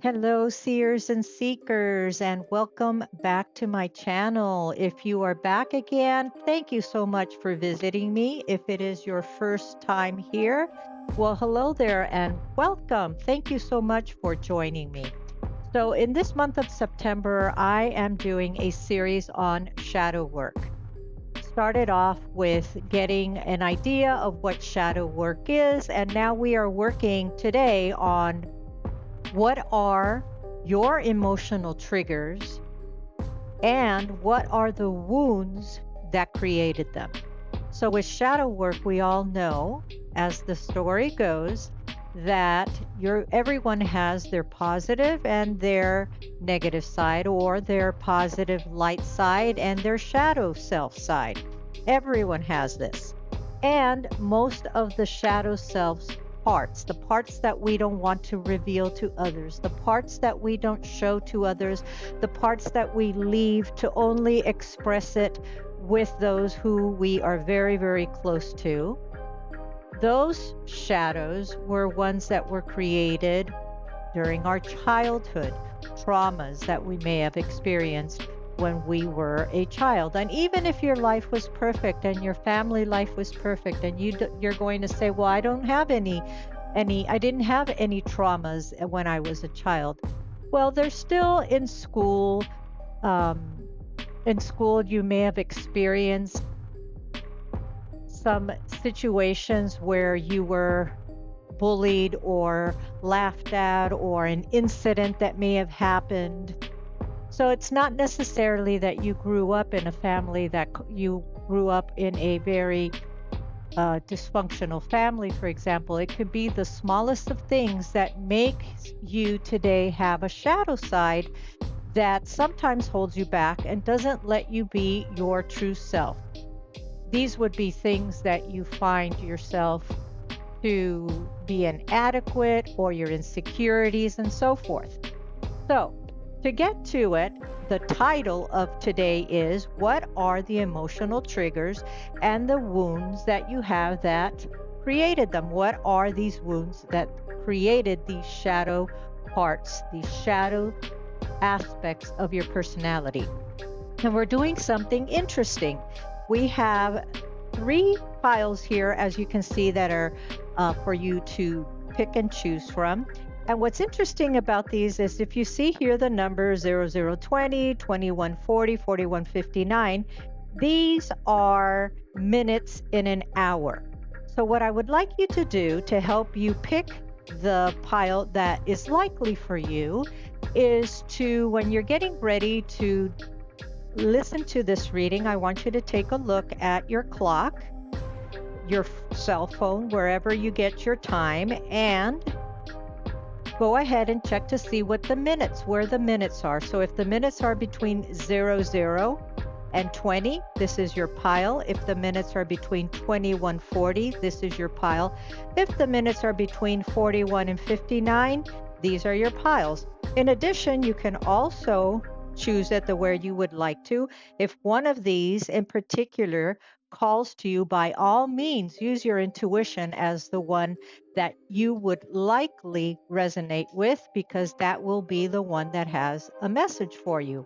Hello, seers and seekers, and welcome back to my channel. If you are back again, thank you so much for visiting me. If it is your first time here, well, hello there and welcome. Thank you so much for joining me. So, in this month of September, I am doing a series on shadow work. Started off with getting an idea of what shadow work is, and now we are working today on what are your emotional triggers and what are the wounds that created them? So, with shadow work, we all know, as the story goes, that everyone has their positive and their negative side, or their positive light side and their shadow self side. Everyone has this. And most of the shadow selves parts, the parts that we don't want to reveal to others, the parts that we don't show to others, the parts that we leave to only express it with those who we are very, very close to. Those shadows were ones that were created during our childhood, traumas that we may have experienced when we were a child. And even if your life was perfect and your family life was perfect, and you're going to say, well, I don't have I didn't have any traumas when I was a child. Well, they're still in school. In school, you may have experienced some situations where you were bullied or laughed at, or an incident that may have happened. So it's not necessarily that you grew up in a family that you grew up in a very dysfunctional family, for example. It could be the smallest of things that make you today have a shadow side that sometimes holds you back and doesn't let you be your true self. These would be things that you find yourself to be inadequate, or your insecurities and so forth. So, to get to it, the title of today is What are the emotional triggers and the wounds that you have that created them? What are these wounds that created these shadow parts, these shadow aspects of your personality? And we're doing something interesting. We have 3 files here, as you can see, that are for you to pick and choose from. And what's interesting about these is, if you see here the numbers 0020, 2140, 4159, these are minutes in an hour. So what I would like you to do to help you pick the pile that is likely for you is to, when you're getting ready to listen to this reading, I want you to take a look at your clock, your cell phone, wherever you get your time, and go ahead and check to see where the minutes are. So if the minutes are between 00 and 20, this is your pile. If the minutes are between 2140, this is your pile. If the minutes are between 41 and 59, these are your piles. In addition, you can also choose it where you would like to. If one of these in particular calls to you, by all means, use your intuition as the one that you would likely resonate with, because that will be the one that has a message for you.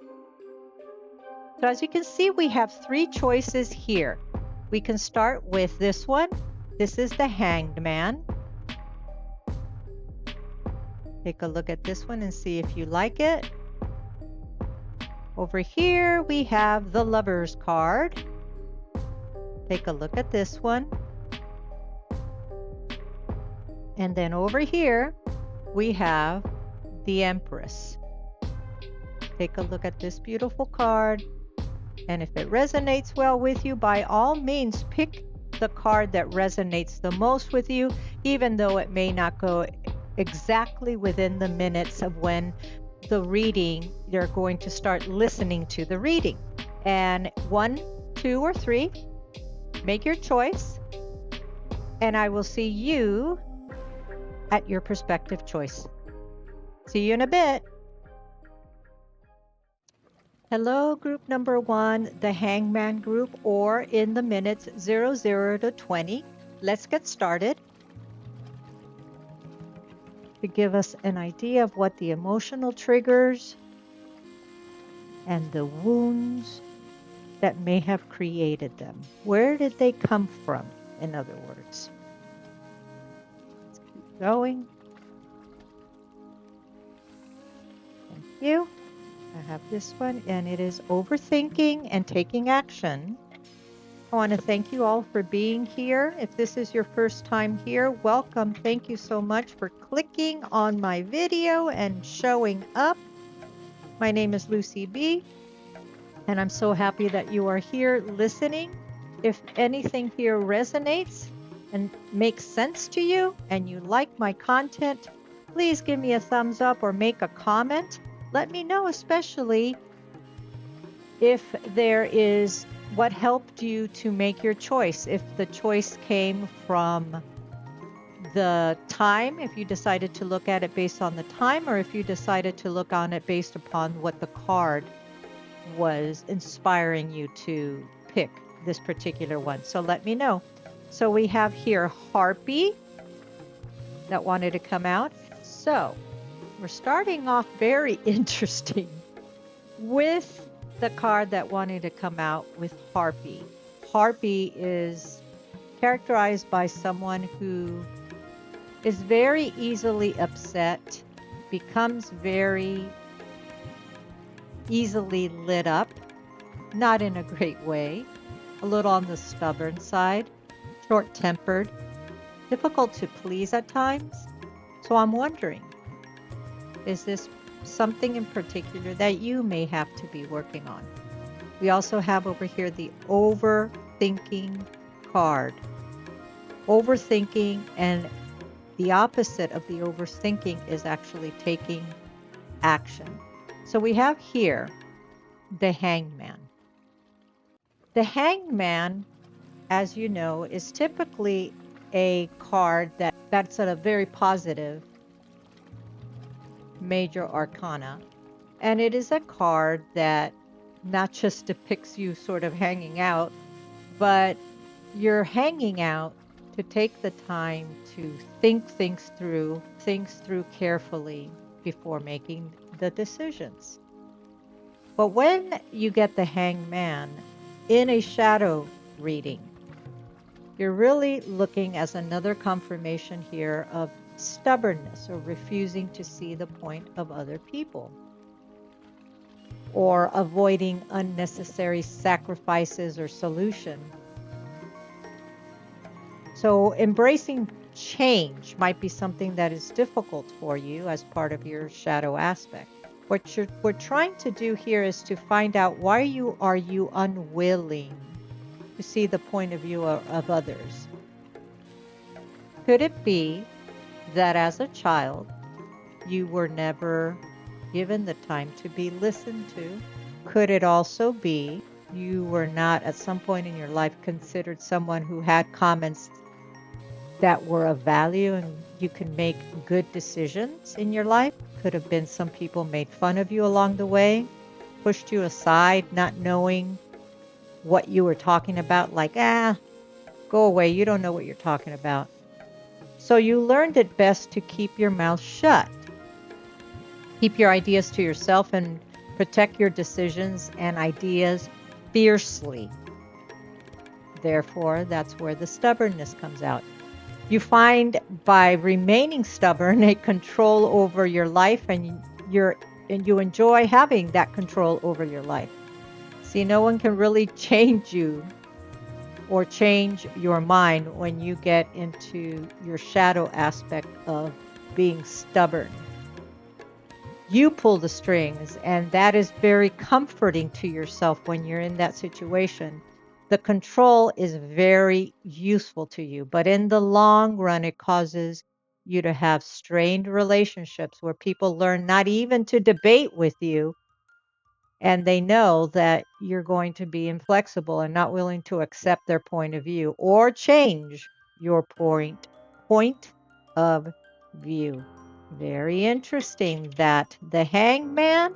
So as you can see, we have 3 choices here. We can start with this one. This is the Hanged Man. Take a look at this one and see if you like it. Over here, we have the Lover's card. Take a look at this one. And then over here, we have the Empress. Take a look at this beautiful card. And if it resonates well with you, by all means, pick the card that resonates the most with you, even though it may not go exactly within the minutes of when the reading, you're going to start listening to the reading. And 1, 2, or 3, make your choice, and I will see you at your prospective choice. See you in a bit. Hello, group number 1, the Hangman group, or in the minutes 00 to 20. Let's get started. to give us an idea of what the emotional triggers and the wounds that may have created them. Where did they come from, in other words? Let's keep going. Thank you. I have this one, and it is overthinking and taking action. I want to thank you all for being here. If this is your first time here, welcome. Thank you so much for clicking on my video and showing up. My name is Lucy B, and I'm so happy that you are here listening. If anything here resonates and makes sense to you and you like my content, please give me a thumbs up or make a comment. Let me know, especially if there is what helped you to make your choice. If the choice came from the time, if you decided to look at it based on the time, or if you decided to look on it based upon what the card was inspiring you to pick this particular one. So let me know. So we have here Harpy that wanted to come out. So we're starting off very interesting with the card that wanted to come out with Harpy. Harpy is characterized by someone who is very easily upset, becomes very easily lit up, not in a great way, a little on the stubborn side, short-tempered, difficult to please at times. So I'm wondering, is this something in particular that you may have to be working on? We also have over here the overthinking card. Overthinking, and the opposite of the overthinking is actually taking action. So we have here the Hangman. The Hangman, as you know, is typically a card that's a very positive major arcana. And it is a card that not just depicts you sort of hanging out, but you're hanging out to take the time to think things through carefully before making the decisions. But when you get the Hangman in a shadow reading, you're really looking as another confirmation here of stubbornness or refusing to see the point of other people, or avoiding unnecessary sacrifices or solution. So embracing change might be something that is difficult for you as part of your shadow aspect. What we're trying to do here is to find out why are you unwilling to see the point of view of others. Could it be that as a child, you were never given the time to be listened to? Could it also be you were not at some point in your life considered someone who had comments that were of value and you can make good decisions in your life? Could have been some people made fun of you along the way, pushed you aside, not knowing what you were talking about, like, go away, you don't know what you're talking about. So you learned it best to keep your mouth shut. Keep your ideas to yourself and protect your decisions and ideas fiercely. Therefore, that's where the stubbornness comes out. You find by remaining stubborn a control over your life, and you enjoy having that control over your life. See, no one can really change you or change your mind when you get into your shadow aspect of being stubborn. You pull the strings, and that is very comforting to yourself when you're in that situation. The control is very useful to you, but in the long run, it causes you to have strained relationships where people learn not even to debate with you, and they know that you're going to be inflexible and not willing to accept their point of view or change your point of view. Very interesting that the Hangman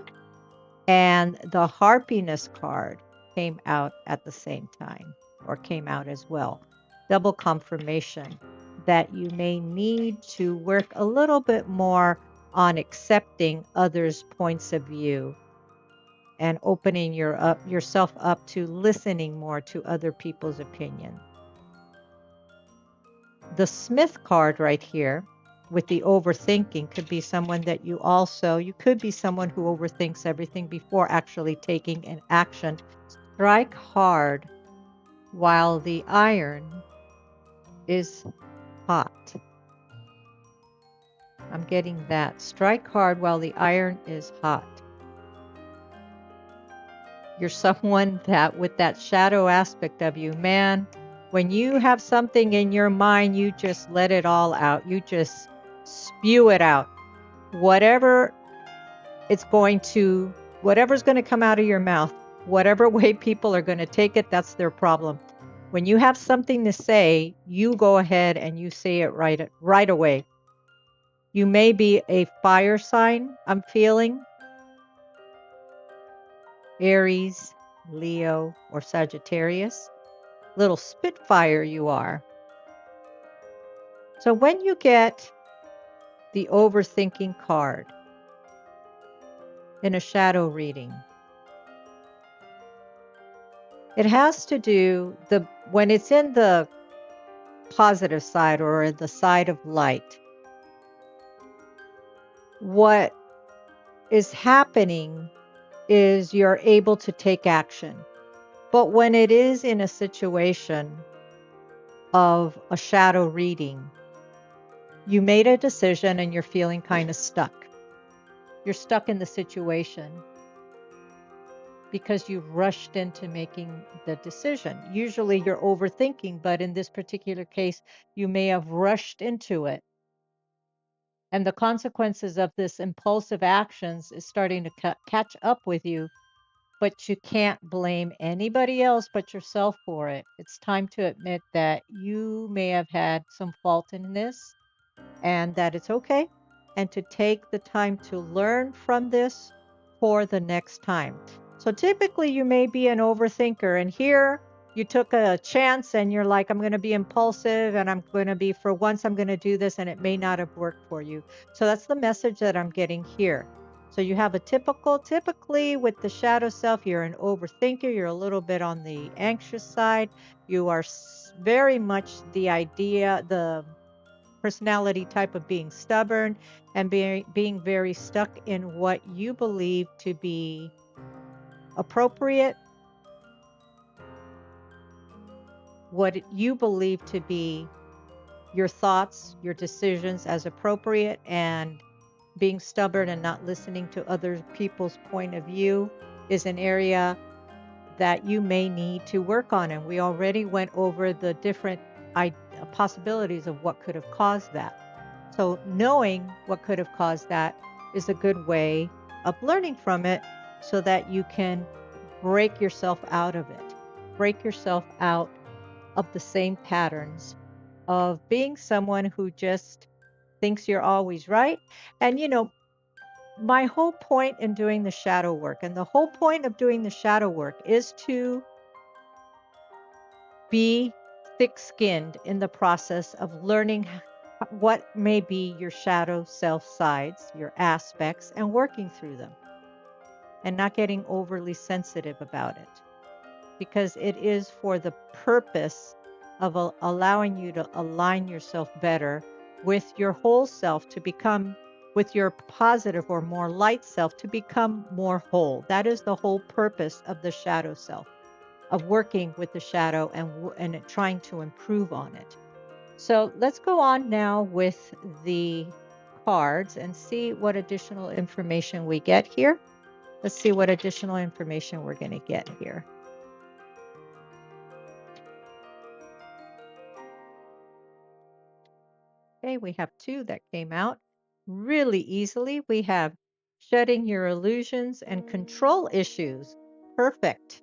and the Harpiness card came out at the same time, or came out as well. Double confirmation that you may need to work a little bit more on accepting others' points of view and opening yourself up to listening more to other people's opinion. The Smith card right here with the overthinking could be someone that you could be someone who overthinks everything before actually taking an action. Strike hard while the iron is hot. I'm getting that. Strike hard while the iron is hot. You're someone that, with that shadow aspect of you, man, when you have something in your mind, you just let it all out. You just spew it out. Whatever's going to come out of your mouth, whatever way people are going to take it, that's their problem. When you have something to say, you go ahead and you say it right away. You may be a fire sign, I'm feeling. Aries, Leo, or Sagittarius. Little spitfire you are. So when you get the overthinking card in a shadow reading, it has to do when it's in the positive side or the side of light, what is happening is you're able to take action. But when it is in a situation of a shadow reading, you made a decision and you're feeling kind of stuck. You're stuck in the situation because you rushed into making the decision. Usually you're overthinking, but in this particular case, you may have rushed into it. And the consequences of this impulsive actions is starting to catch up with you, but you can't blame anybody else but yourself for it. It's time to admit that you may have had some fault in this and that it's okay, and to take the time to learn from this for the next time. So typically you may be an overthinker, and here you took a chance and you're like, I'm going to be impulsive and I'm going to be, for once, I'm going to do this, and it may not have worked for you. So that's the message that I'm getting here. So you have typically with the shadow self, you're an overthinker. You're a little bit on the anxious side. You are very much the personality type of being stubborn and being very stuck in what you believe to be appropriate, what you believe to be your thoughts, your decisions as appropriate, and being stubborn and not listening to other people's point of view is an area that you may need to work on. And we already went over the different possibilities of what could have caused that. So knowing what could have caused that is a good way of learning from it so that you can break yourself out of it. Break yourself out of the same patterns of being someone who just thinks you're always right. And my whole point in doing the shadow work, and the whole point of doing the shadow work, is to be thick-skinned in the process of learning what may be your shadow self sides, your aspects, and working through them and not getting overly sensitive about it, because it is for the purpose of allowing you to align yourself better with your whole self, to become, with your positive or more light self, to become more whole. That is the whole purpose of the shadow self, of working with the shadow and trying to improve on it. So let's go on now with the cards and see what additional information we get here. Let's see what additional information we're going to get here. Okay, we have two that came out really easily. We have shedding your illusions and control issues. Perfect.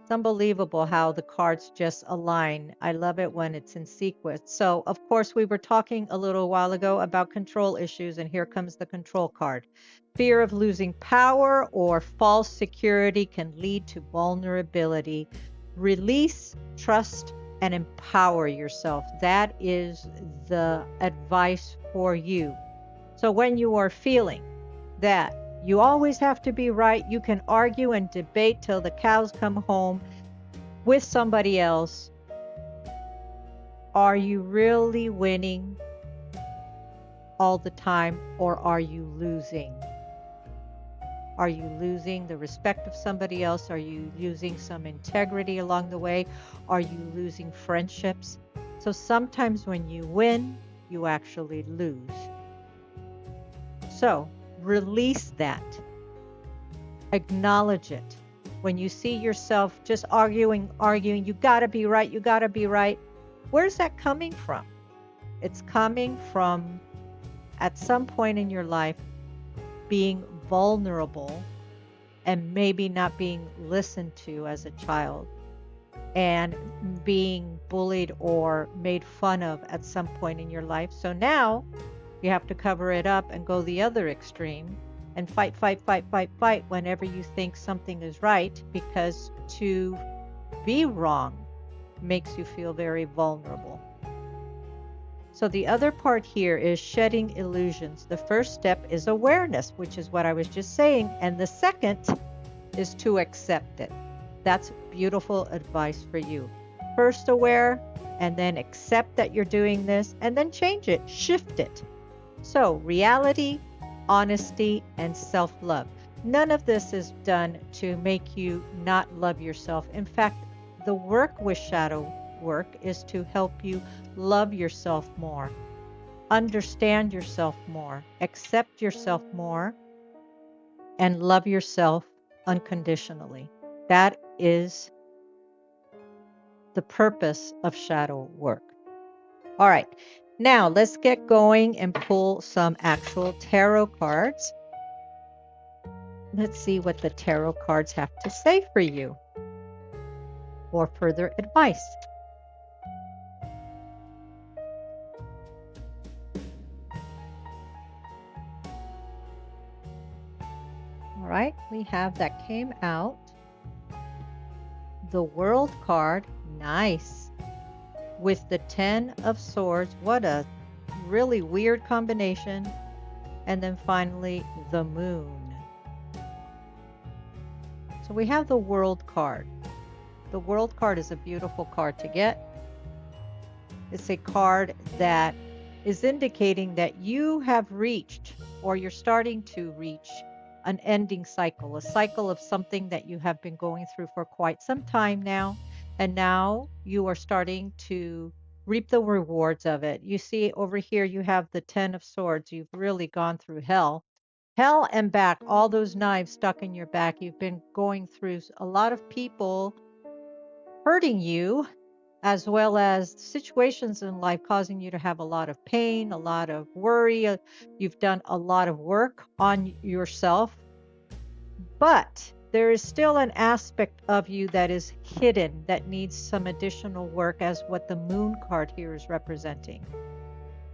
It's unbelievable how the cards just align. I love it when it's in sequence. So, of course, we were talking a little while ago about control issues, and here comes the control card. Fear of losing power or false security can lead to vulnerability. Release, trust, and empower yourself. That is the advice for you. So when you are feeling that you always have to be right, you can argue and debate till the cows come home with somebody else. Are you really winning all the time, or are you losing? Are you losing the respect of somebody else? Are you losing some integrity along the way? Are you losing friendships? So sometimes when you win, you actually lose. So release that. Acknowledge it. When you see yourself just arguing, you gotta be right, you gotta be right. Where's that coming from? It's coming from, at some point in your life, being vulnerable and maybe not being listened to as a child, and being bullied or made fun of at some point in your life. So now you have to cover it up and go the other extreme and fight whenever you think something is right, because to be wrong makes you feel very vulnerable. So the other part here is shedding illusions. The first step is awareness, which is what I was just saying. And the second is to accept it. That's beautiful advice for you. First aware, and then accept that you're doing this, and then change it, shift it. So reality, honesty, and self-love. None of this is done to make you not love yourself. In fact, the work with shadow work is to help you love yourself more, understand yourself more, accept yourself more, and love yourself unconditionally. That is the purpose of shadow work. All right, now let's get going and pull some actual tarot cards. Let's see what the tarot cards have to say for you or further advice. All right, we have that came out. The World card, nice. With the 10 of Swords, what a really weird combination. And then finally, the Moon. So we have the World card. The World card is a beautiful card to get. It's a card that is indicating that you have reached, or you're starting to reach, an ending cycle, a cycle of something that you have been going through for quite some time now. And now you are starting to reap the rewards of it. You see over here, you have the 10 of Swords. You've really gone through hell. Hell and back, all those knives stuck in your back. You've been going through a lot of people hurting you, as well as situations in life causing you to have a lot of pain, a lot of worry. You've done a lot of work on yourself, but there is still an aspect of you that is hidden that needs some additional work, as what the Moon card here is representing.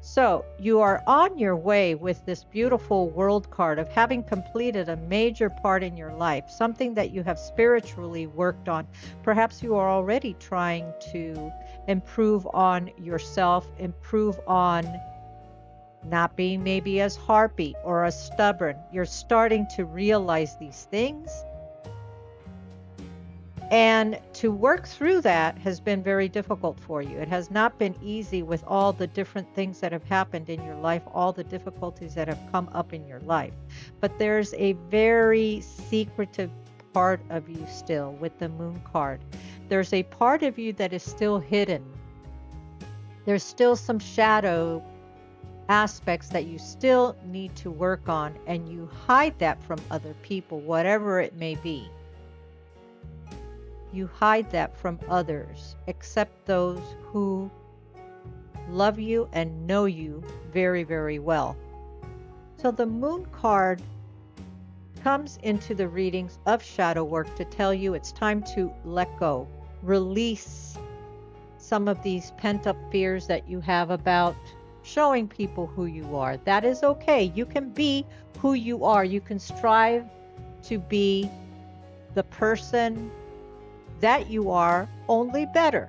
So you are on your way with this beautiful World card of having completed a major part in your life, something that you have spiritually worked on. Perhaps you are already trying to improve on yourself, improve on not being maybe as harpy or as stubborn. You're starting to realize these things. And to work through that has been very difficult for you. It has not been easy with all the different things that have happened in your life, all the difficulties that have come up in your life. But there's a very secretive part of you still with the Moon card. There's a part of you that is still hidden. There's still some shadow aspects that you still need to work on, and you hide that from other people, whatever it may be. You hide that from others, except those who love you and know you very, very well. So the Moon card comes into the readings of shadow work to tell you it's time to let go, release some of these pent-up fears that you have about showing people who you are. That is okay. You can be who you are. You can strive to be the person that you are, only better.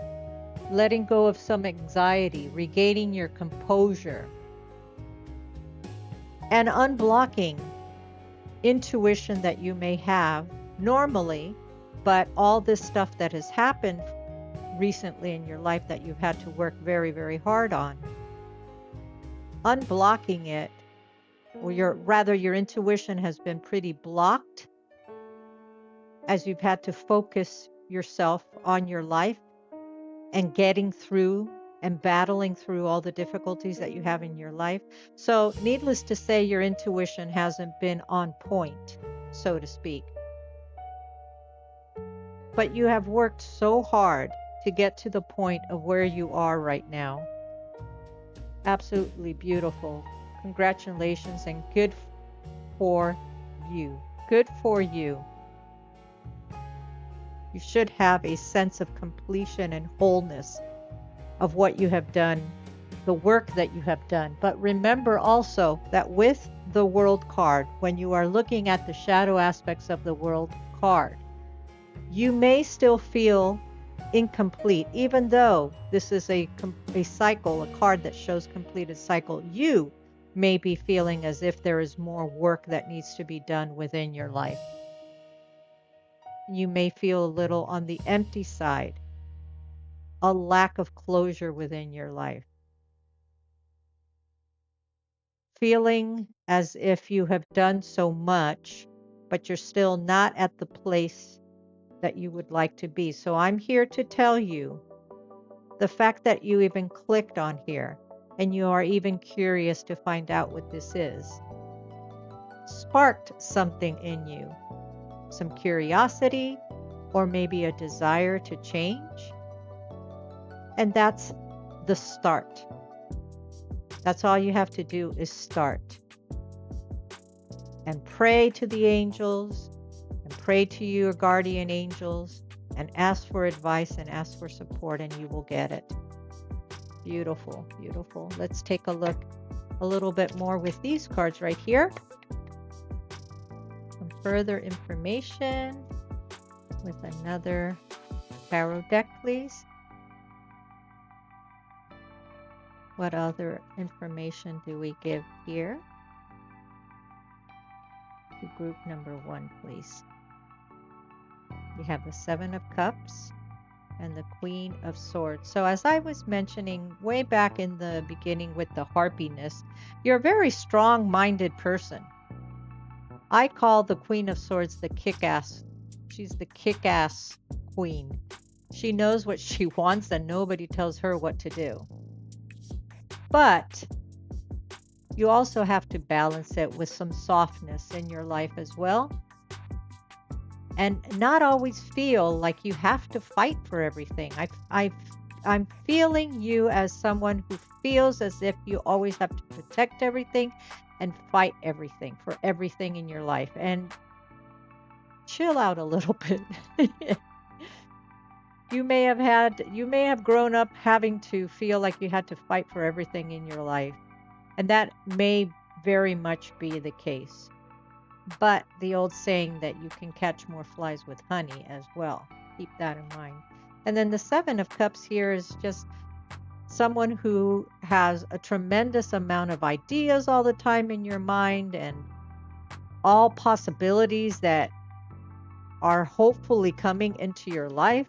letting go of some anxiety, regaining your composure, and unblocking intuition that you may have normally, but all this stuff that has happened recently in your life that you've had to work very, very hard on, unblocking it, or your intuition has been pretty blocked as you've had to focus yourself on your life and getting through and battling through all the difficulties that you have in your life. So, needless to say, your intuition hasn't been on point, so to speak. But you have worked so hard to get to the point of where you are right now. Absolutely beautiful. Congratulations and good for you. Good for you. You should have a sense of completion and wholeness of what you have done, the work that you have done. But remember also that with the World card, when you are looking at the shadow aspects of the World card, you may still feel incomplete, even though this is a cycle, a card that shows completed cycle. You may be feeling as if there is more work that needs to be done within your life. You may feel a little on the empty side, a lack of closure within your life. Feeling as if you have done so much, but you're still not at the place that you would like to be. So I'm here to tell you, the fact that you even clicked on here and you are even curious to find out what this is, sparked something in you, some curiosity, or maybe a desire to change. And that's the start. That's all you have to do is start. And pray to the angels, and pray to your guardian angels, and ask for advice and ask for support, and you will get it. Beautiful, beautiful. Let's take a look a little bit more with these cards right here. Some further information with another tarot deck, please. What other information do we give here? To group number 1, please. We have the 7 of Cups and the Queen of Swords. So as I was mentioning way back in the beginning with the harpiness, you're a very strong-minded person. I call the Queen of Swords the kick-ass. She's the kick-ass queen. She knows what she wants and nobody tells her what to do. But you also have to balance it with some softness in your life as well. And not always feel like you have to fight for everything. I'm feeling you as someone who feels as if you always have to protect everything and fight everything for everything in your life. And chill out a little bit. You may have grown up having to feel like you had to fight for everything in your life. And that may very much be the case. But the old saying that you can catch more flies with honey as well. Keep that in mind. And then the 7 of Cups here is just someone who has a tremendous amount of ideas all the time in your mind and all possibilities that are hopefully coming into your life.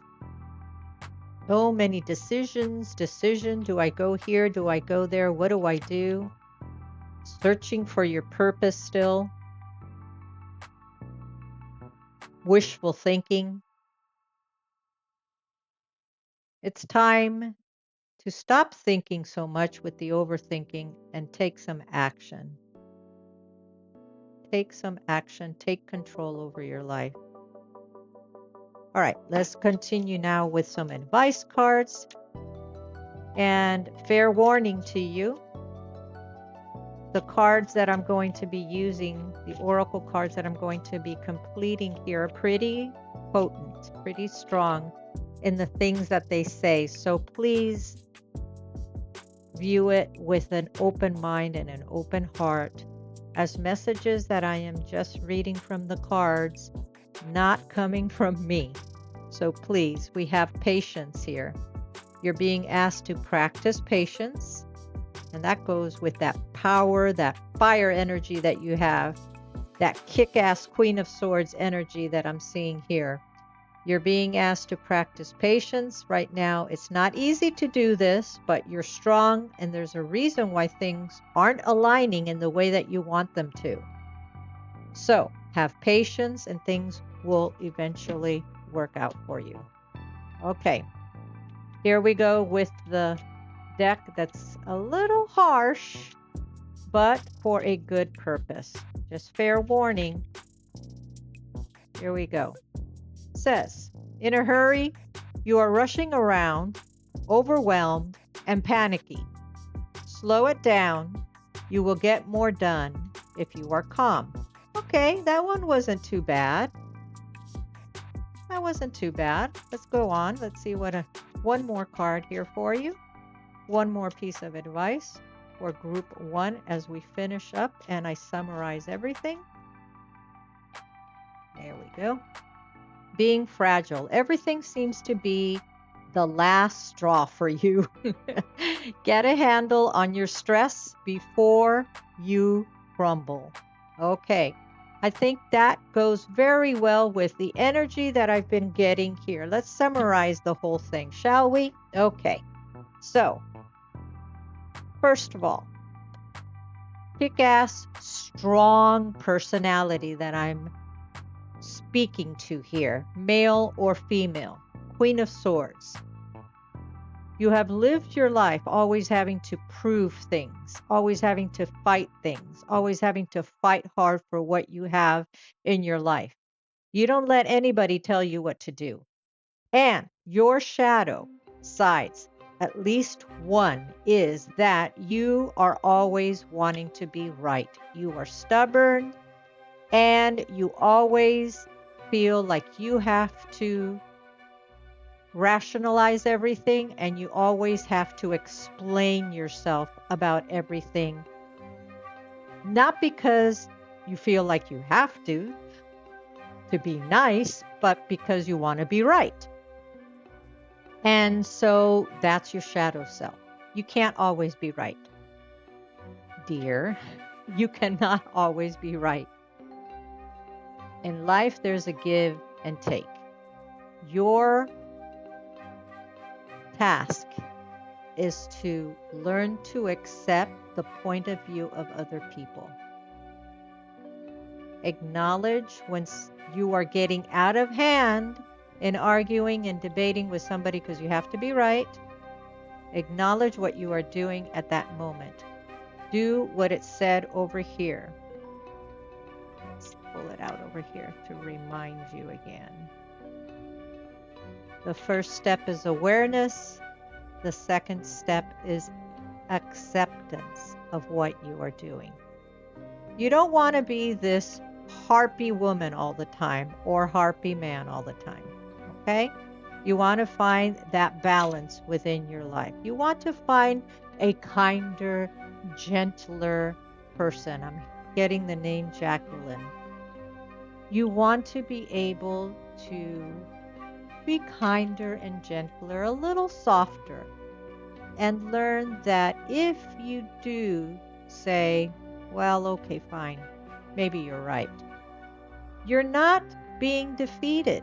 So many decisions. Do I go here? Do I go there? What do I do? Searching for your purpose still. Wishful thinking. It's time to stop thinking so much with the overthinking and take some action. Take some action. Take control over your life. All right, let's continue now with some advice cards. And fair warning to you, the cards that I'm going to be using, the oracle cards that I'm going to be completing here are pretty potent, pretty strong in the things that they say. So please view it with an open mind and an open heart as messages that I am just reading from the cards, not coming from me. So please, we have patience here. You're being asked to practice patience, and that goes with that power, that fire energy that you have, that kick-ass Queen of Swords energy that I'm seeing here. You're being asked to practice patience right now. It's not easy to do this, but you're strong, and there's a reason why things aren't aligning in the way that you want them to. So have patience, and things will eventually work out for you. Okay, here we go with the deck that's a little harsh, but for a good purpose. Just fair warning. Here we go. Says, in a hurry, you are rushing around, overwhelmed, and panicky. Slow it down. You will get more done if you are calm. Okay, that one wasn't too bad. That wasn't too bad. Let's go on. Let's see one more card here for you. One more piece of advice for group 1 as we finish up and I summarize everything. There we go. Being fragile. Everything seems to be the last straw for you. Get a handle on your stress before you crumble. Okay. I think that goes very well with the energy that I've been getting here. Let's summarize the whole thing, shall we? Okay. So, first of all, kick-ass, strong personality that I'm speaking to here, male or female, Queen of Swords. You have lived your life always having to prove things, always having to fight things, always having to fight hard for what you have in your life. You don't let anybody tell you what to do. And your shadow sides, at least one, is that you are always wanting to be right. You are stubborn, and you always feel like you have to rationalize everything, and you always have to explain yourself about everything. Not because you feel like you have to be nice, but because you want to be right. And so that's your shadow self. You can't always be right, dear. You cannot always be right. In life, there's a give and take. Your task is to learn to accept the point of view of other people. Acknowledge when you are getting out of hand in arguing and debating with somebody because you have to be right. Acknowledge what you are doing at that moment. Do what it said over here. Let's pull it out over here to remind you again. The first step is awareness. The second step is acceptance of what you are doing. You don't want to be this harpy woman all the time or harpy man all the time, okay? You want to find that balance within your life. You want to find a kinder, gentler person. I'm getting the name Jacqueline. You want to be able to be kinder and gentler, a little softer, and learn that if you do say, well, okay, fine, maybe you're right, you're not being defeated.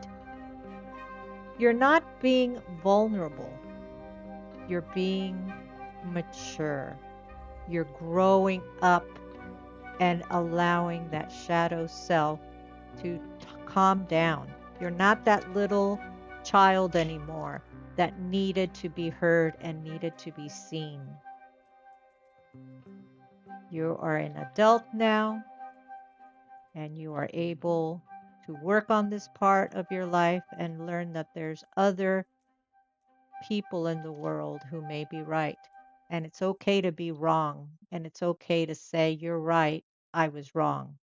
You're not being vulnerable. You're being mature. You're growing up and allowing that shadow self to calm down. You're not that little child anymore that needed to be heard and needed to be seen. You are an adult now, and you are able to work on this part of your life and learn that there's other people in the world who may be right. And it's okay to be wrong. And it's okay to say, you're right, I was wrong.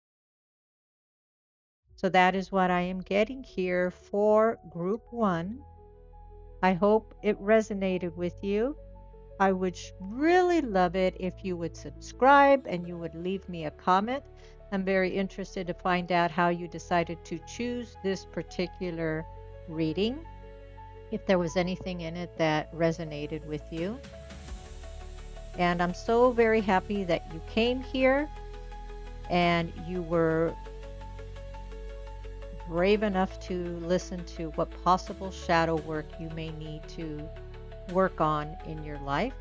So that is what I am getting here for group 1. I hope it resonated with you. I would really love it if you would subscribe and you would leave me a comment. I'm very interested to find out how you decided to choose this particular reading. if there was anything in it that resonated with you. And I'm so very happy that you came here and you were brave enough to listen to what possible shadow work you may need to work on in your life.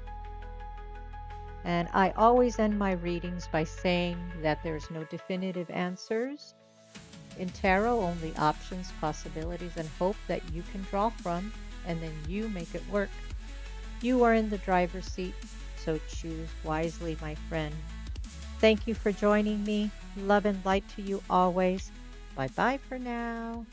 And I always end my readings by saying that there's no definitive answers in tarot, only options, possibilities, and hope that you can draw from, and then you make it work. You are in the driver's seat, so choose wisely, my friend. Thank you for joining me. Love and light to you always. Bye-bye for now.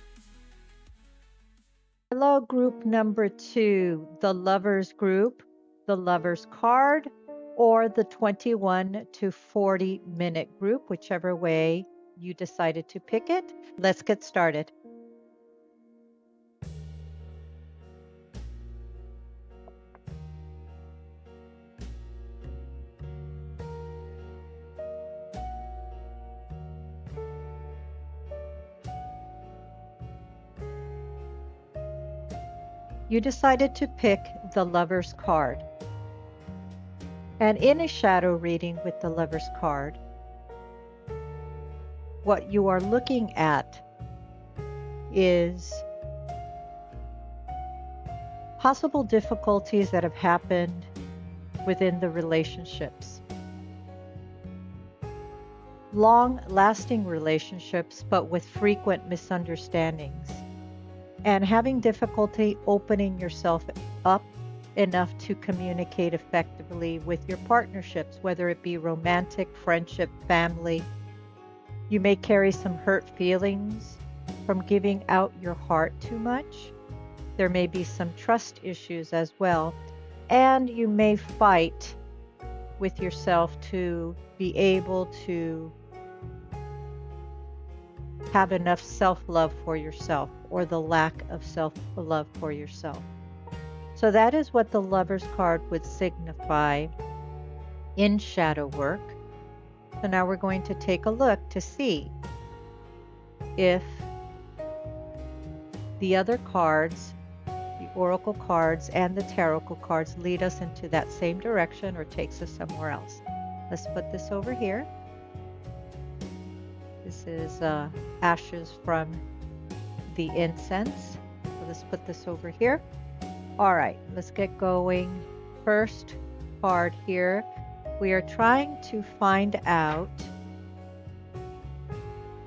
Hello, group number 2, the Lovers group, the Lovers card, or the 21 to 40-minute group, whichever way you decided to pick it. Let's get started. You decided to pick the Lovers card. And in a shadow reading with the Lovers card, what you are looking at is possible difficulties that have happened within the relationships. Long-lasting relationships, but with frequent misunderstandings. And having difficulty opening yourself up enough to communicate effectively with your partnerships, whether it be romantic, friendship, family. You may carry some hurt feelings from giving out your heart too much. There may be some trust issues as well. And you may fight with yourself to be able to have enough self-love for yourself, or the lack of self-love for yourself. So that is what the Lover's card would signify in shadow work. So now we're going to take a look to see if the other cards, the oracle cards and the tarot cards, lead us into that same direction or takes us somewhere else. Let's put this over here. This is ashes from the incense. So let's put this over here. All right, let's get going. First card here. We are trying to find out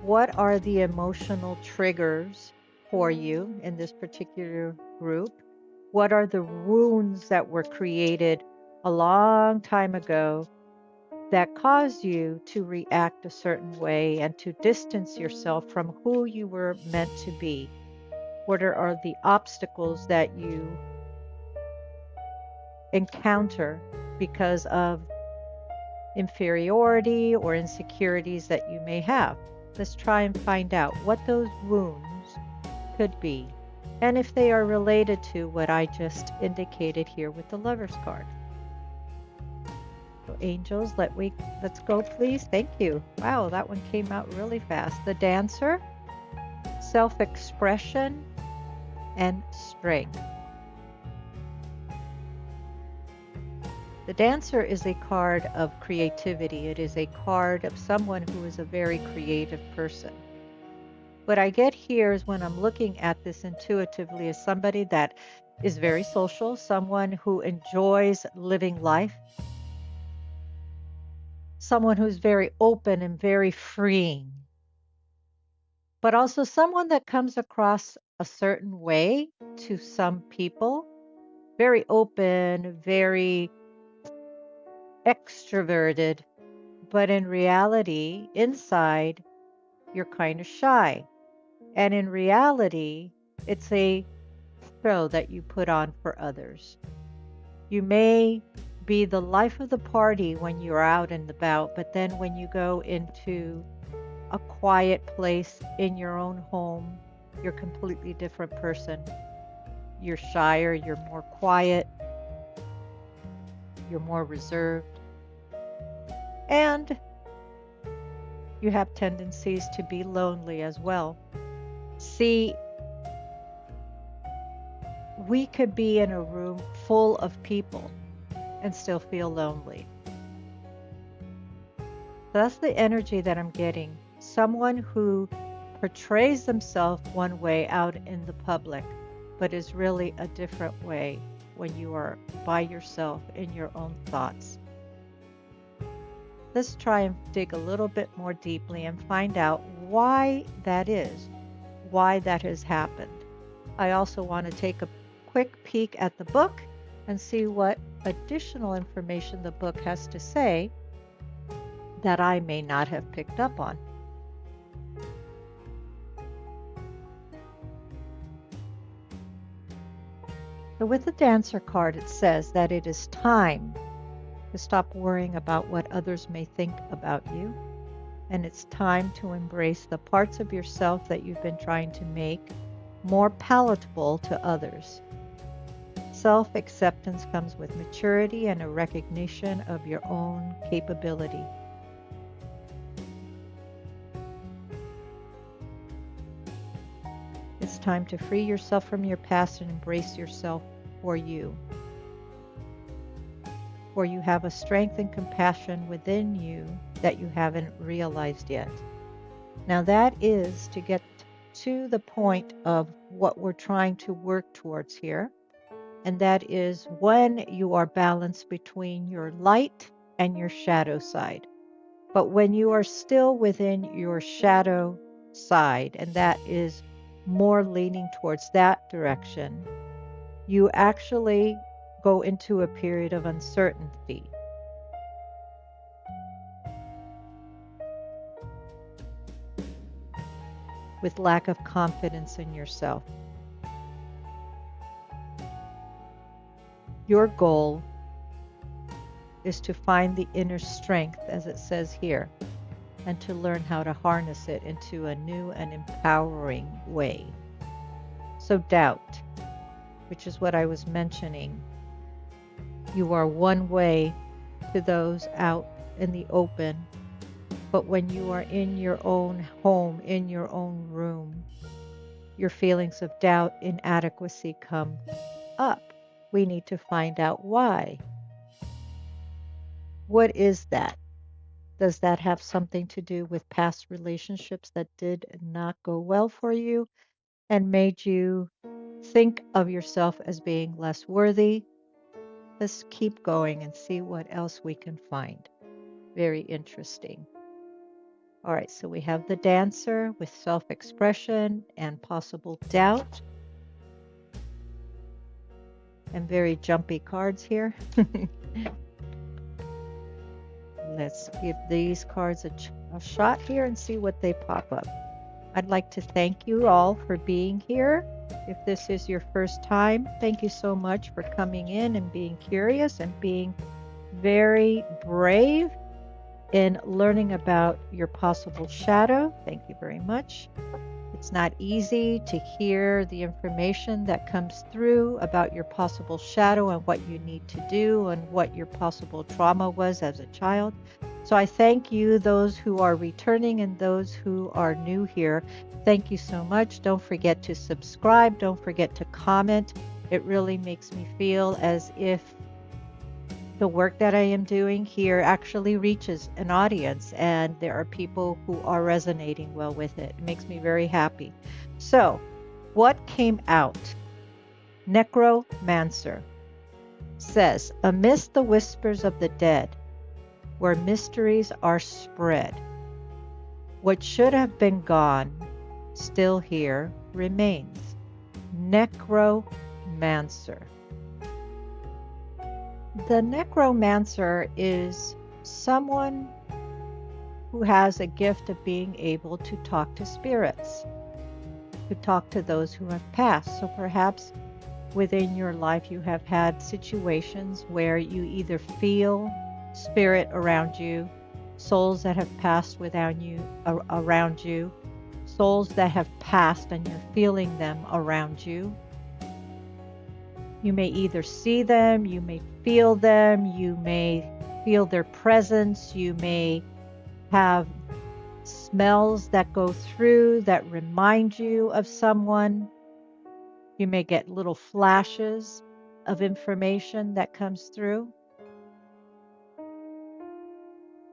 what are the emotional triggers for you in this particular group. What are the wounds that were created a long time ago that cause you to react a certain way and to distance yourself from who you were meant to be? What are the obstacles that you encounter because of inferiority or insecurities that you may have? Let's try and find out what those wounds could be, and if they are related to what I just indicated here with the Lover's card. So angels, let's go, please. Thank you. Wow, that one came out really fast. The Dancer, self-expression, and strength. The Dancer is a card of creativity. It is a card of someone who is a very creative person. What I get here is, when I'm looking at this intuitively, is somebody that is very social, someone who enjoys living life, someone who's very open and very freeing, but also someone that comes across a certain way to some people, very open, very extroverted, but in reality, inside, you're kind of shy. And in reality, it's a show that you put on for others. You may be the life of the party when you're out and about, but then when you go into a quiet place in your own home, you're a completely different person. You're shyer, you're more quiet, you're more reserved, and you have tendencies to be lonely as well. See, we could be in a room full of people and still feel lonely. That's the energy that I'm getting. Someone who portrays themselves one way out in the public, but is really a different way when you are by yourself in your own thoughts. Let's try and dig a little bit more deeply and find out why that is, why that has happened. I also want to take a quick peek at the book and see what additional information the book has to say that I may not have picked up on. So with the Dancer card, it says that it is time to stop worrying about what others may think about you. And it's time to embrace the parts of yourself that you've been trying to make more palatable to others. Self-acceptance comes with maturity and a recognition of your own capability. It's time to free yourself from your past and embrace yourself for you. For you have a strength and compassion within you that you haven't realized yet. Now that is to get to the point of what we're trying to work towards here. And that is when you are balanced between your light and your shadow side. But when you are still within your shadow side, and that is more leaning towards that direction, you actually go into a period of uncertainty. With lack of confidence in yourself. Your goal is to find the inner strength, as it says here, and to learn how to harness it into a new and empowering way. So doubt, which is what I was mentioning, you are one way to those out in the open, but when you are in your own home, in your own room, your feelings of doubt, inadequacy come up. We need to find out why. What is that? Does that have something to do with past relationships that did not go well for you and made you think of yourself as being less worthy? Let's keep going and see what else we can find. Very interesting. All right, so we have the Dancer with self-expression and possible doubt. And very jumpy cards here. Let's give these cards a shot here and see what they pop up. I'd like to thank you all for being here. If this is your first time, thank you so much for coming in and being curious and being very brave in learning about your possible shadow. Thank you very much. It's not easy to hear the information that comes through about your possible shadow and what you need to do and what your possible trauma was as a child. So I thank you, those who are returning and those who are new here. Thank you so much. Don't forget to subscribe. Don't forget to comment. It really makes me feel as if the work that I am doing here actually reaches an audience and there are people who are resonating well with it. It makes me very happy. So, what came out? Necromancer says, amidst the whispers of the dead, where mysteries are spread, what should have been gone, still here remains. Necromancer. The necromancer is someone who has a gift of being able to talk to spirits, to talk to those who have passed. So perhaps within your life you have had situations where you either feel spirit around you, souls that have passed without you, around you, souls that have passed and you're feeling them around you. You may either see them, you may feel them, you may feel their presence, you may have smells that go through that remind you of someone. You may get little flashes of information that comes through.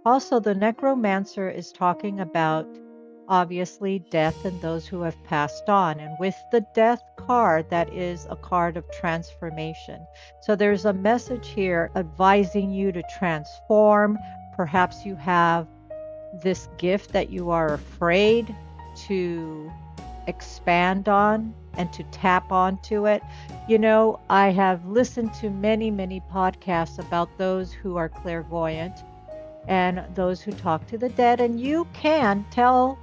Also, the necromancer is talking about obviously death and those who have passed on. And with the death card, that is a card of transformation. So there's a message here advising you to transform. Perhaps you have this gift that you are afraid to expand on and to tap onto it. You know, I have listened to many, many podcasts about those who are clairvoyant and those who talk to the dead, and you can tell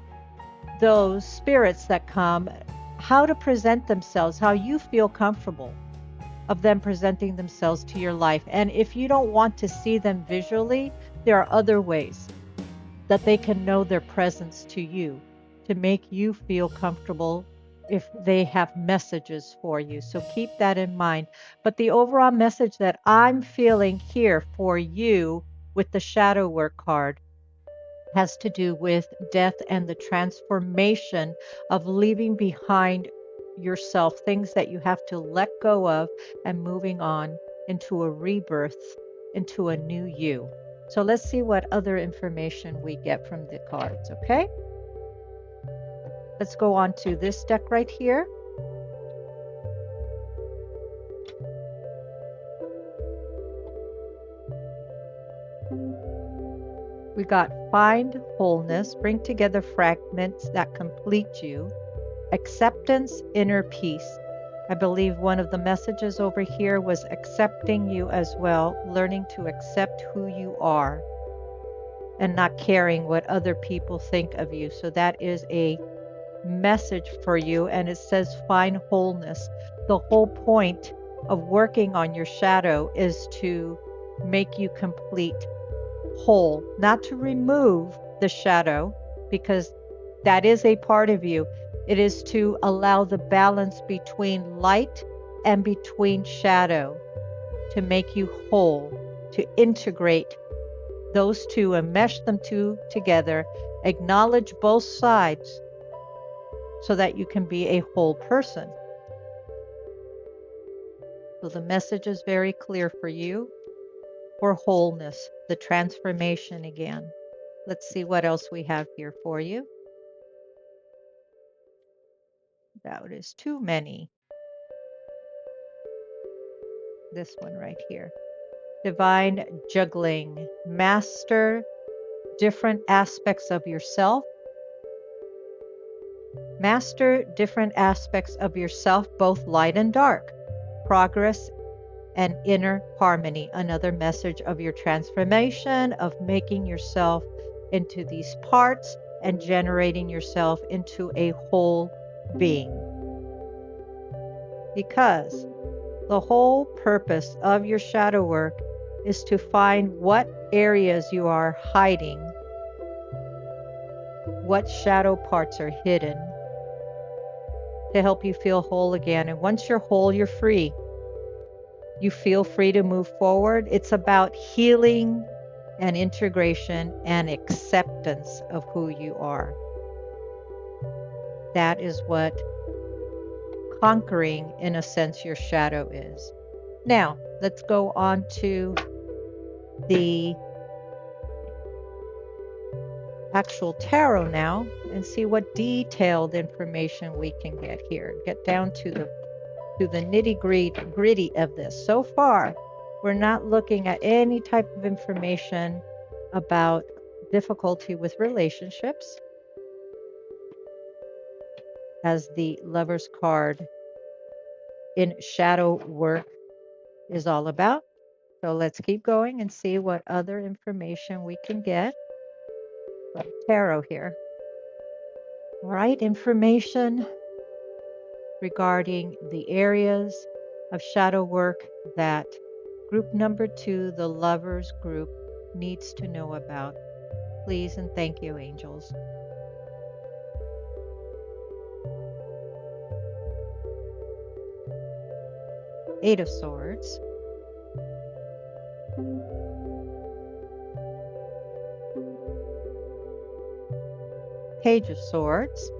those spirits that come how to present themselves, how you feel comfortable of them presenting themselves to your life. And if you don't want to see them visually, there are other ways that they can know their presence to you to make you feel comfortable if they have messages for you. So keep that in mind. But the overall message that I'm feeling here for you with the shadow work card has to do with death and the transformation of leaving behind yourself, things that you have to let go of and moving on into a rebirth, into a new you. So let's see what other information we get from the cards, okay? Let's go on to this deck right here. We got find wholeness, bring together fragments that complete you, acceptance, inner peace. I believe one of the messages over here was accepting you as well, learning to accept who you are and not caring what other people think of you. So that is a message for you, and it says find wholeness. The whole point of working on your shadow is to make you complete, whole, not to remove the shadow, because that is a part of you. It is to allow the balance between light and between shadow to make you whole, to integrate those two and mesh them two together, acknowledge both sides so that you can be a whole person. So the message is very clear for you for wholeness, the transformation again. Let's see what else we have here for you. That is too many. This one right here. Divine juggling. Master different aspects of yourself. Master different aspects of yourself, both light and dark. Progress and inner harmony. Another message of your transformation, of making yourself into these parts and generating yourself into a whole being. Because the whole purpose of your shadow work is to find what areas you are hiding, what shadow parts are hidden, to help you feel whole again. And once you're whole, you're free. You feel free to move forward. It's about healing and integration and acceptance of who you are. That is what conquering, in a sense, your shadow is. Now, let's go on to the actual tarot now and see what detailed information we can get here. Get down to the nitty-gritty of this. So far, we're not looking at any type of information about difficulty with relationships, as the Lover's card in shadow work is all about. So let's keep going and see what other information we can get from tarot here. All right, information regarding the areas of shadow work that group number 2, the Lovers group, needs to know about. Please and thank you, angels. Eight of Swords. Page of Swords.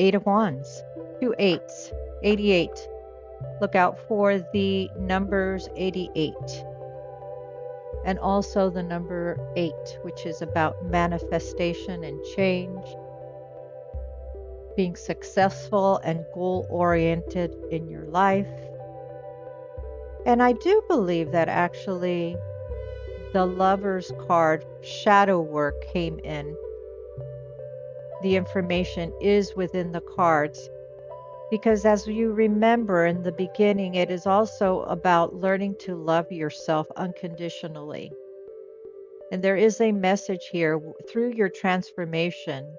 Eight of Wands, 2 eights, 88. Look out for the numbers 88. And also the number 8, which is about manifestation and change, being successful and goal-oriented in your life. And I do believe that actually the Lover's card, shadow work, came in. The information is within the cards. Because as you remember in the beginning, it is also about learning to love yourself unconditionally. And there is a message here through your transformation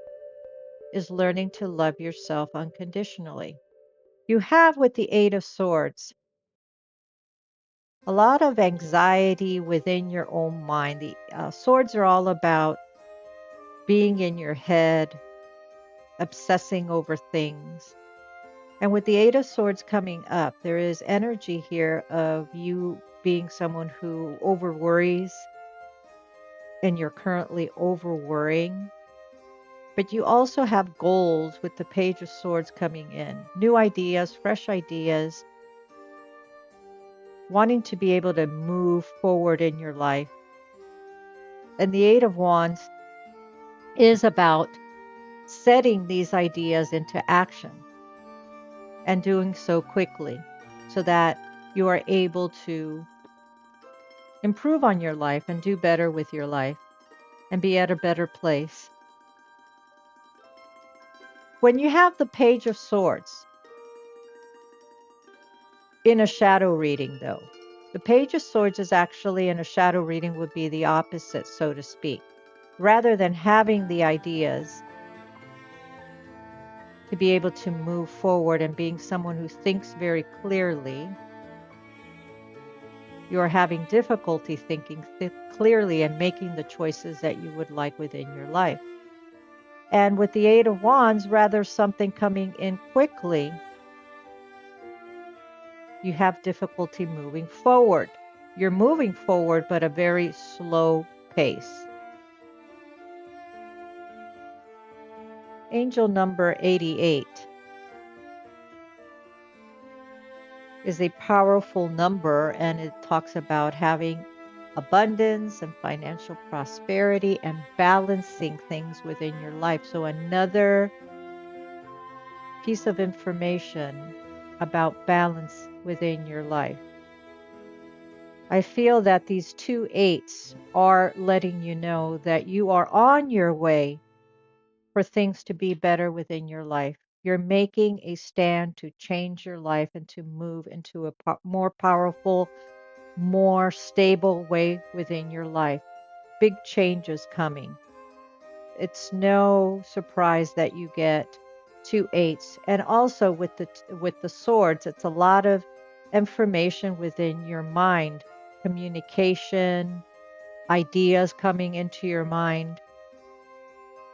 is learning to love yourself unconditionally. You have with the Eight of Swords a lot of anxiety within your own mind. The swords are all about being in your head, obsessing over things. And with the Eight of Swords coming up, there is energy here of you being someone who over worries, and you're currently over worrying. But you also have goals with the Page of Swords coming in. New ideas, fresh ideas, wanting to be able to move forward in your life. And the Eight of Wands is about setting these ideas into action and doing so quickly so that you are able to improve on your life and do better with your life and be at a better place. When you have the Page of Swords in a shadow reading, though, the Page of Swords is actually in a shadow reading would be the opposite, so to speak. Rather than having the ideas to be able to move forward and being someone who thinks very clearly, you are having difficulty thinking clearly and making the choices that you would like within your life. And with the Eight of Wands, rather something coming in quickly, you have difficulty moving forward. You're moving forward, but a very slow pace. Angel number 88 is a powerful number, and it talks about having abundance and financial prosperity and balancing things within your life. So another piece of information about balance within your life. I feel that these 2 eights are letting you know that you are on your way for things to be better within your life. You're making a stand to change your life and to move into a more powerful, more stable way within your life. Big changes coming. It's no surprise that you get 2 eights. And also with the swords, it's a lot of information within your mind, communication, ideas coming into your mind.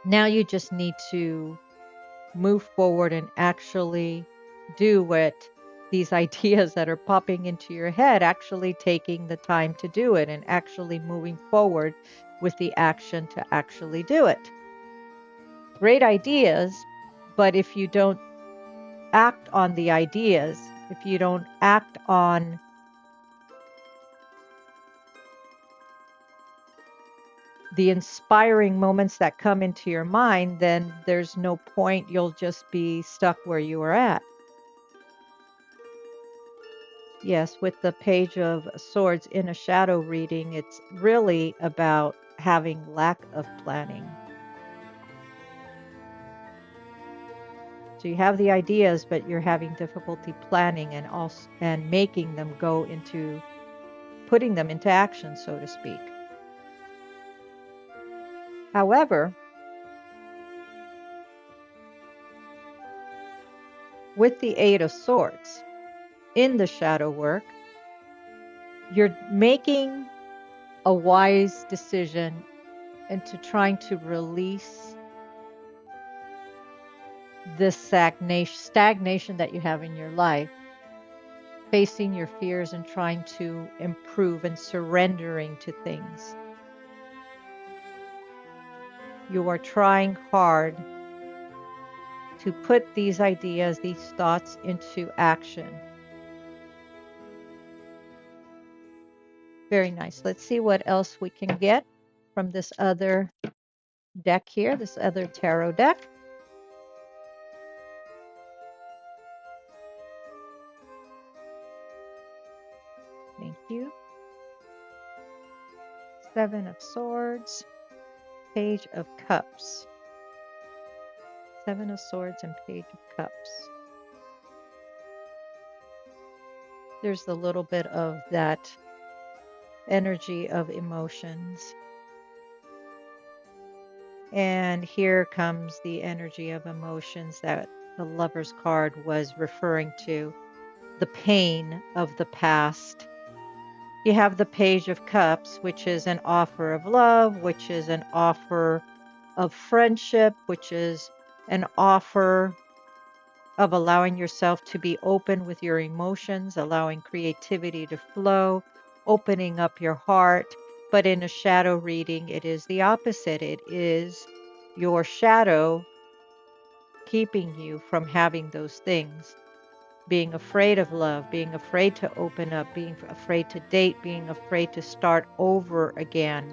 Now you just need to move forward and actually do what these ideas that are popping into your head, actually taking the time to do it and actually moving forward with the action to actually do it. Great ideas, but if you don't act on the ideas, if you don't act on the inspiring moments that come into your mind, then there's no point. You'll just be stuck where you are at. Yes, with the Page of Swords in a shadow reading, it's really about having lack of planning. So you have the ideas, but you're having difficulty planning and making them go into putting them into action, so to speak. However, with the Eight of Swords in the shadow work, you're making a wise decision into trying to release this stagnation that you have in your life, facing your fears and trying to improve and surrendering to things. You are trying hard to put these ideas, these thoughts into action. Very nice. Let's see what else we can get from this other deck here, this other tarot deck. Thank you. Seven of Swords, Page of Cups. Seven of Swords and Page of Cups. There's a little bit of that energy of emotions. And here comes the energy of emotions that the Lover's card was referring to, the pain of the past. You have the Page of Cups, which is an offer of love, which is an offer of friendship, which is an offer of allowing yourself to be open with your emotions, allowing creativity to flow, opening up your heart. But in a shadow reading, it is the opposite. It is your shadow keeping you from having those things. Being afraid of love, being afraid to open up, being afraid to date, being afraid to start over again,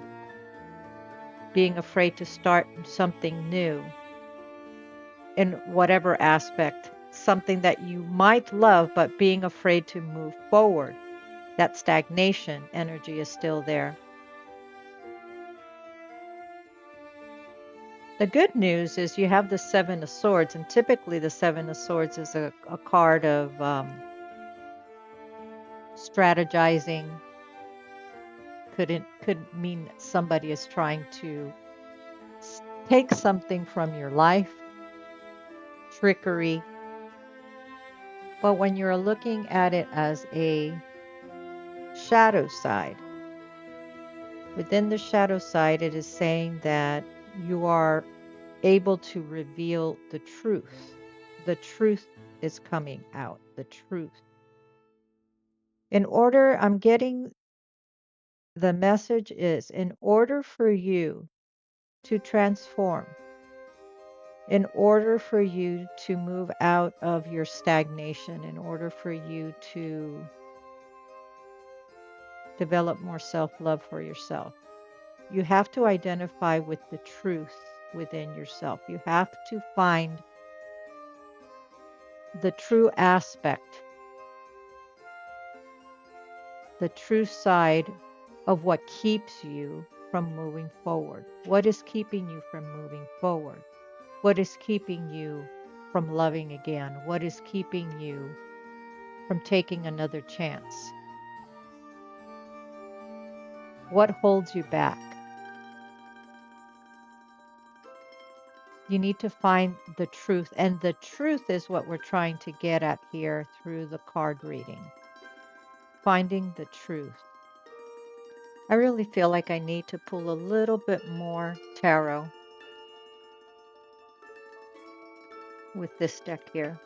being afraid to start something new in whatever aspect, something that you might love, but being afraid to move forward. That stagnation energy is still there. The good news is you have the Seven of Swords, and typically the Seven of Swords is a card of strategizing. Could mean that somebody is trying to take something from your life, trickery. But when you're looking at it as a shadow side, within the shadow side, it is saying that you are able to reveal the truth. The truth is coming out, the truth. I'm getting the message is in order for you to transform, in order for you to move out of your stagnation, in order for you to develop more self-love for yourself, you have to identify with the truth within yourself. You have to find the true aspect, the true side of what keeps you from moving forward. What is keeping you from moving forward? What is keeping you from loving again? What is keeping you from taking another chance? What holds you back? You need to find the truth, and the truth is what we're trying to get at here through the card reading. Finding the truth. I really feel like I need to pull a little bit more tarot with this deck here.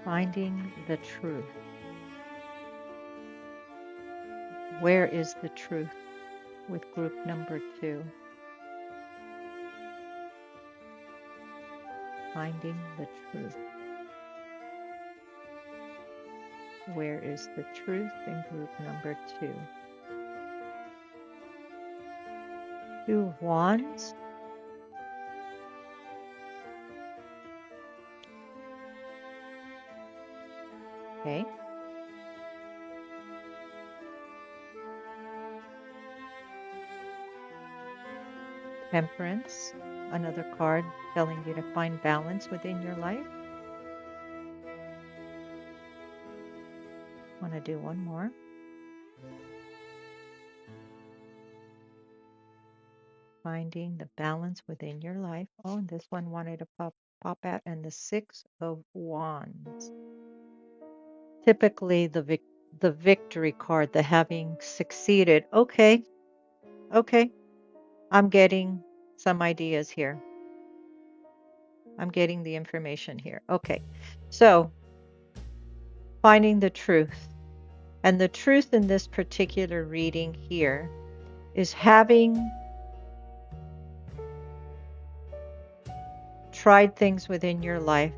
Finding the truth. Where is the truth with group number 2? Finding the truth. Where is the truth in group number 2? Two of Wands. Okay. Temperance, another card telling you to find balance within your life. Want to do one more. Finding the balance within your life. Oh, and this one wanted to pop out, and the Six of Wands. Typically the victory card, the having succeeded. Okay. I'm getting some ideas here. I'm getting the information here. Okay. So, finding the truth. And the truth in this particular reading here is having tried things within your life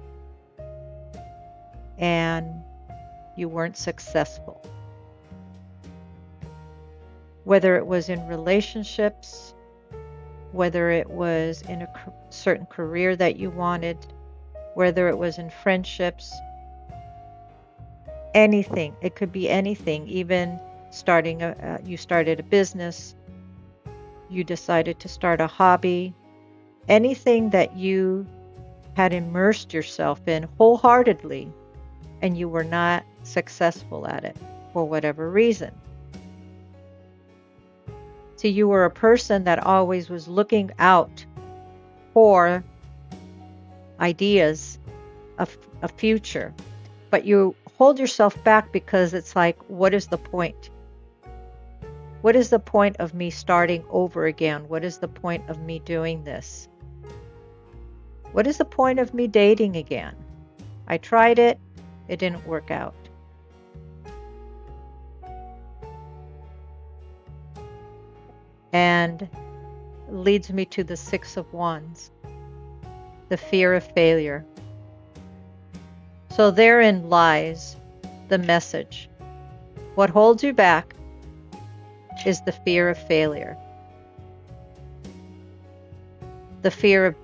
and you weren't successful. Whether it was in relationships, whether it was in a certain career that you wanted, whether it was in friendships, anything. It could be anything, even you started a business, you decided to start a hobby, anything that you had immersed yourself in wholeheartedly and you were not successful at it for whatever reason. So you were a person that always was looking out for ideas of a future, but you hold yourself back because it's like, what is the point? What is the point of me starting over again? What is the point of me doing this? What is the point of me dating again? I tried it, it didn't work out. And leads me to the Six of Wands, the fear of failure. So therein lies the message. What holds you back is the fear of failure. The fear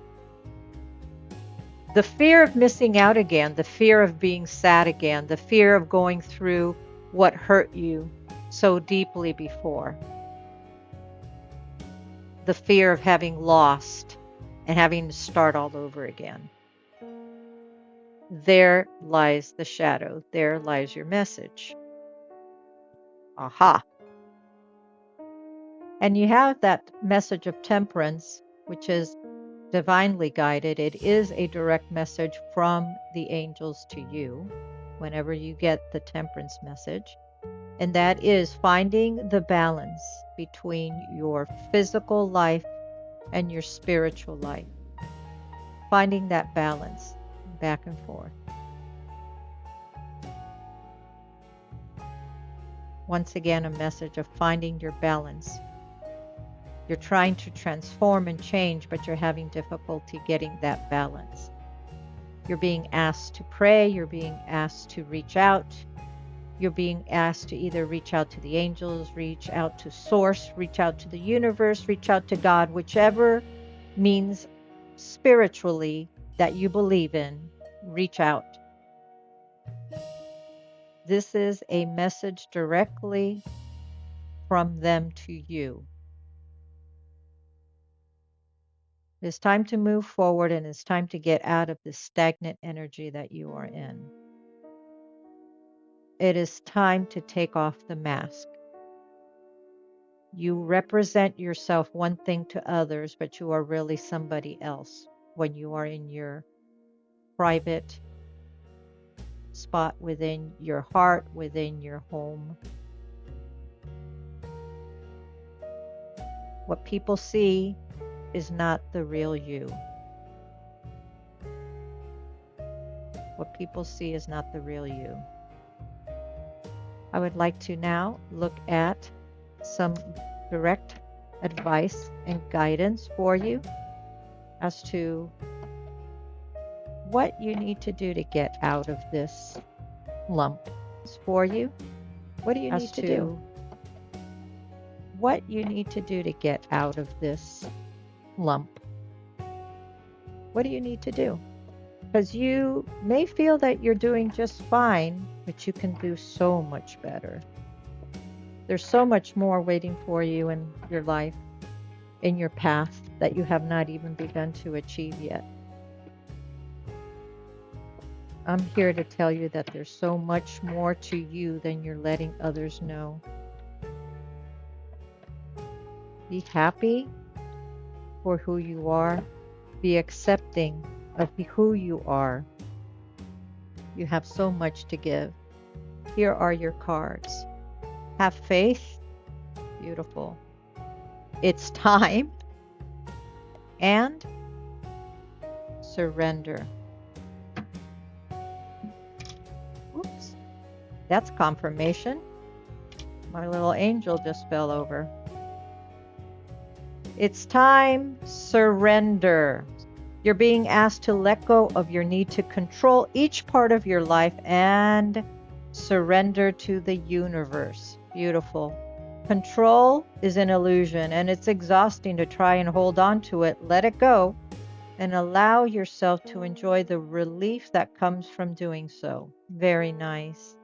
of missing out again, the fear of being sad again, the fear of going through what hurt you so deeply before. The fear of having lost and having to start all over again. There lies the shadow. There lies your message. Aha. And you have that message of temperance, which is divinely guided. It is a direct message from the angels to you whenever you get the temperance message. And that is finding the balance between your physical life and your spiritual life. Finding that balance back and forth. Once again, a message of finding your balance. You're trying to transform and change, but you're having difficulty getting that balance. You're being asked to pray. You're being asked to reach out. You're being asked to either reach out to the angels, reach out to Source, reach out to the universe, reach out to God, whichever means spiritually that you believe in, reach out. This is a message directly from them to you. It's time to move forward and it's time to get out of the stagnant energy that you are in. It is time to take off the mask. You represent yourself one thing to others, but you are really somebody else when you are in your private spot within your heart, within your home. What people see is not the real you. What people see is not the real you. I would like to now look at some direct advice and guidance for you as to what you need to do to get out of this lump. For you, what do you need to do? What you need to do to get out of this lump. What do you need to do? Because you may feel that you're doing just fine, but you can do so much better. There's so much more waiting for you in your life, in your path, that you have not even begun to achieve yet. I'm here to tell you that there's so much more to you than you're letting others know. Be happy for who you are. Be accepting of who you are. You have so much to give. Here are your cards. Have faith. Beautiful. It's time. And surrender. Oops. That's confirmation. My little angel just fell over. It's time, surrender. You're being asked to let go of your need to control each part of your life and surrender to the universe. Beautiful. Control is an illusion and it's exhausting to try and hold on to it. Let it go and allow yourself to enjoy the relief that comes from doing so. Very nice.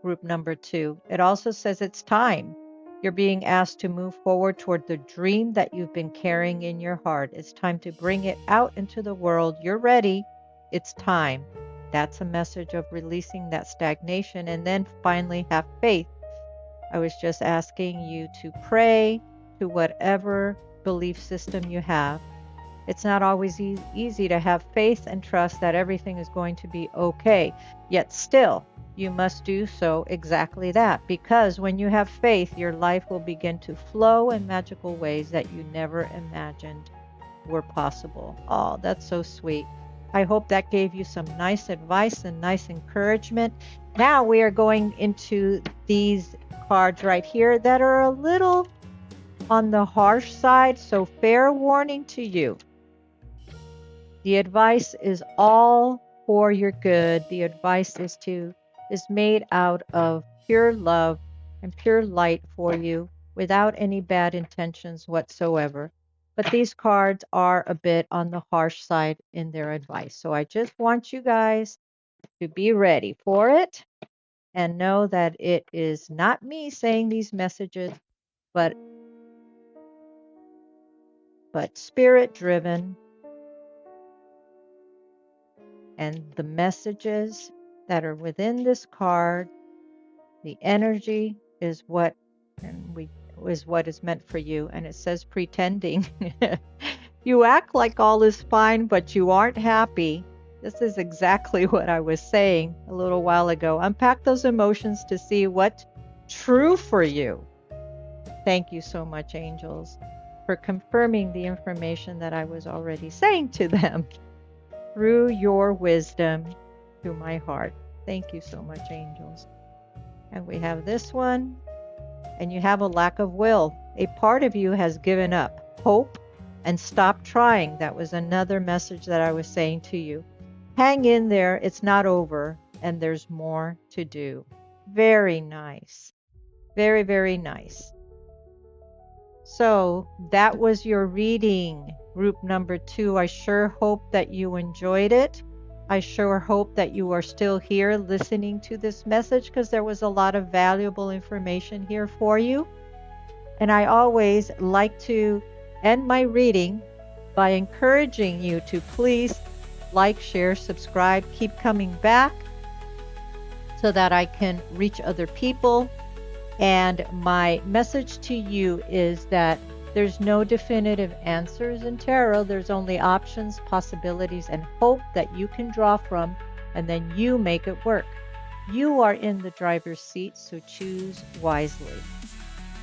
Group number 2. It also says it's time. You're being asked to move forward toward the dream that you've been carrying in your heart. It's time to bring it out into the world. You're ready. It's time. That's a message of releasing that stagnation. And then finally, have faith. I was just asking you to pray to whatever belief system you have. It's not always easy to have faith and trust that everything is going to be okay. Yet still, you must do so exactly that, because when you have faith, your life will begin to flow in magical ways that you never imagined were possible. Oh, that's so sweet. I hope that gave you some nice advice and nice encouragement. Now we are going into these cards right here that are a little on the harsh side, so fair warning to you. The advice is all for your good. The advice is made out of pure love and pure light for you without any bad intentions whatsoever. But these cards are a bit on the harsh side in their advice. So I just want you guys to be ready for it and know that it is not me saying these messages, but spirit driven. And the messages that are within this card, the energy is what is meant for you. And it says pretending. You act like all is fine, but you aren't happy. This is exactly what I was saying a little while ago. Unpack those emotions to see what's true for you. Thank you so much, angels, for confirming the information that I was already saying to them through your wisdom to my heart. Thank you so much, angels. And we have this one. And you have a lack of will. A part of you has given up hope and stopped trying. That was another message that I was saying to you. Hang in there. It's not over. And there's more to do. Very nice. Very, very nice. So that was your reading, group number 2. I sure hope that you enjoyed it. I sure hope that you are still here listening to this message, because there was a lot of valuable information here for you. And I always like to end my reading by encouraging you to please like, share, subscribe, keep coming back so that I can reach other people. And my message to you is that there's no definitive answers in tarot. There's only options, possibilities, and hope that you can draw from, and then you make it work. You are in the driver's seat, so choose wisely.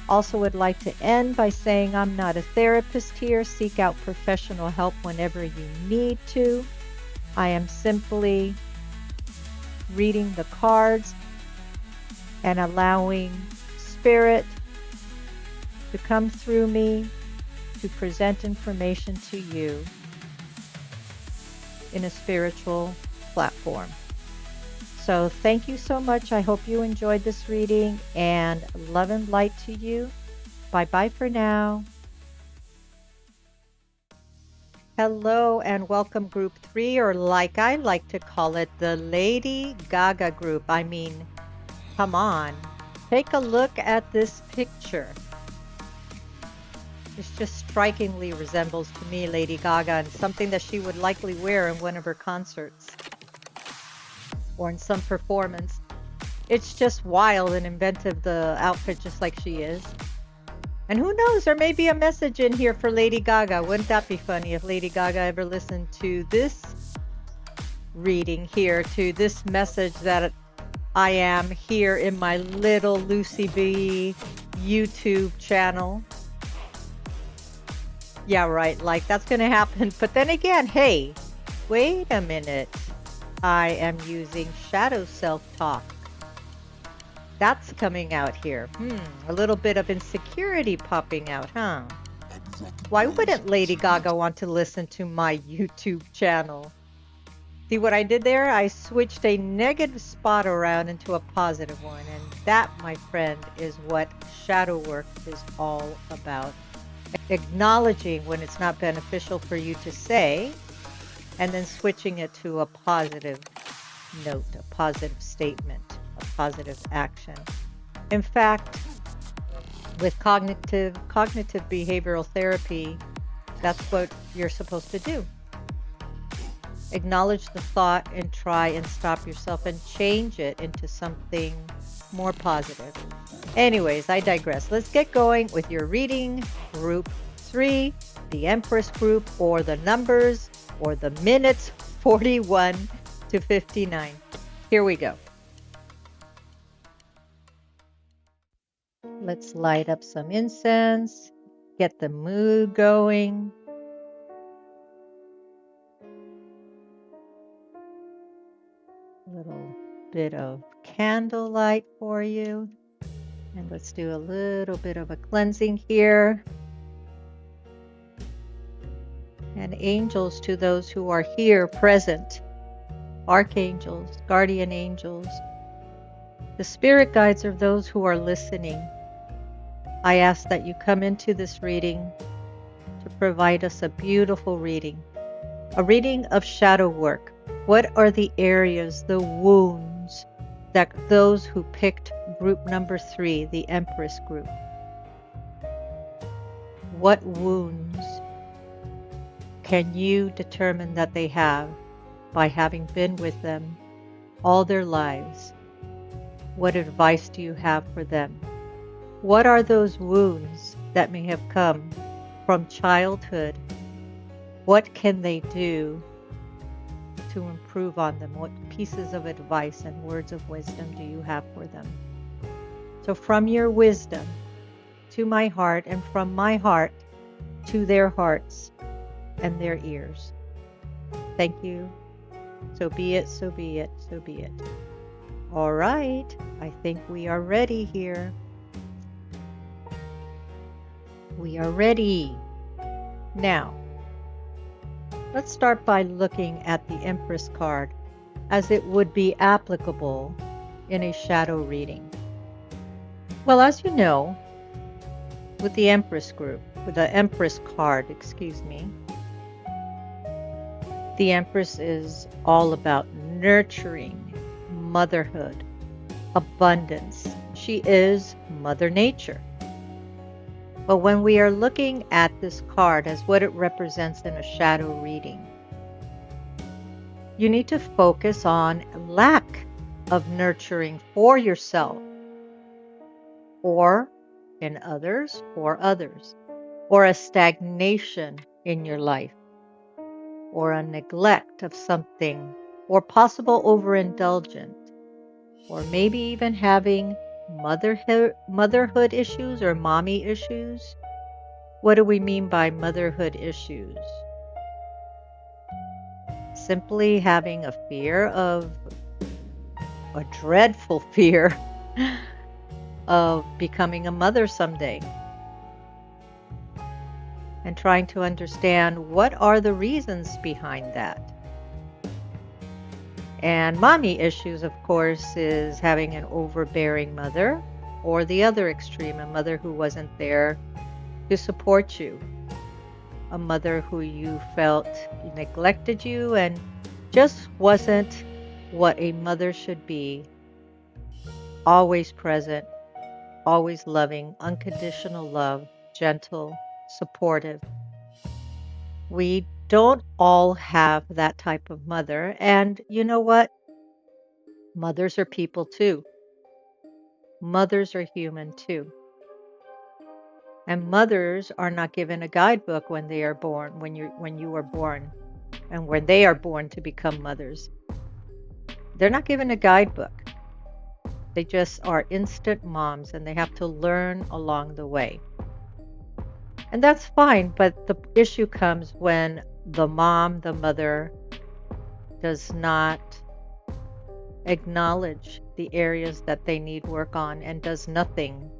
Also would like to end by saying I'm not a therapist here. Seek out professional help whenever you need to. I am simply reading the cards and allowing Spirit to come through me to present information to you in a spiritual platform. So thank you so much. I hope you enjoyed this reading, and love and light to you. Bye-bye for now. Hello and welcome, group 3, or like I like to call it, the Lady Gaga group. I mean, come on. Take a look at this picture. This just strikingly resembles to me Lady Gaga, and something that she would likely wear in one of her concerts or in some performance. It's just wild and inventive, the outfit, just like she is. And who knows, there may be a message in here for Lady Gaga. Wouldn't that be funny if Lady Gaga ever listened to this reading here, to this message that I am here in my little Lucy B YouTube channel. Yeah, right, like that's gonna happen. But then again, hey, wait a minute. I am using shadow self-talk. That's coming out here. A little bit of insecurity popping out, huh? Why wouldn't Lady Gaga want to listen to my YouTube channel? See what I did there? I switched a negative spot around into a positive one. And that, my friend, is what shadow work is all about. Acknowledging when it's not beneficial for you to say, and then switching it to a positive note, a positive statement, a positive action. In fact, with cognitive behavioral therapy, that's what you're supposed to do. Acknowledge the thought and try and stop yourself and change it into something more positive. Anyways, I digress. Let's get going with your reading, group 3, the Empress group, or the numbers, or the minutes 41 to 59. Here we go. Let's light up some incense, get the mood going. A little bit of candlelight for you. And let's do a little bit of a cleansing here. And angels to those who are here present. Archangels, guardian angels. The spirit guides are those who are listening. I ask that you come into this reading to provide us a beautiful reading. A reading of shadow work. What are the areas, the wounds that those who picked group number 3, the Empress group? What wounds can you determine that they have by having been with them all their lives? What advice do you have for them? What are those wounds that may have come from childhood? What can they do to improve on them? What pieces of advice and words of wisdom do you have for them? So from your wisdom to my heart, and from my heart to their hearts and their ears. Thank you. So be it, so be it, so be it. All right, I think we are ready here. We are ready. Now, let's start by looking at the Empress card as it would be applicable in a shadow reading. Well, as you know, with the Empress group, with the Empress card, the Empress is all about nurturing, motherhood, abundance. She is Mother Nature. But when we are looking at this card as what it represents in a shadow reading, you need to focus on lack of nurturing for yourself or in others or others, or a stagnation in your life, or a neglect of something, or possible overindulgence, or maybe even having motherhood issues or mommy issues. What do we mean by motherhood issues? Simply having a dreadful fear of becoming a mother someday. And trying to understand what are the reasons behind that. And mommy issues, of course, is having an overbearing mother, or the other extreme, a mother who wasn't there to support you, a mother who you felt neglected you and just wasn't what a mother should be, always present, always loving, unconditional love, gentle, supportive. We don't all have that type of mother. And you know what? Mothers are people too. Mothers are human too. And mothers are not given a guidebook when they are born, when you are born, and when they are born to become mothers. They're not given a guidebook. They just are instant moms, and they have to learn along the way. And that's fine, but the issue comes when the mother, does not acknowledge the areas that they need work on and does nothing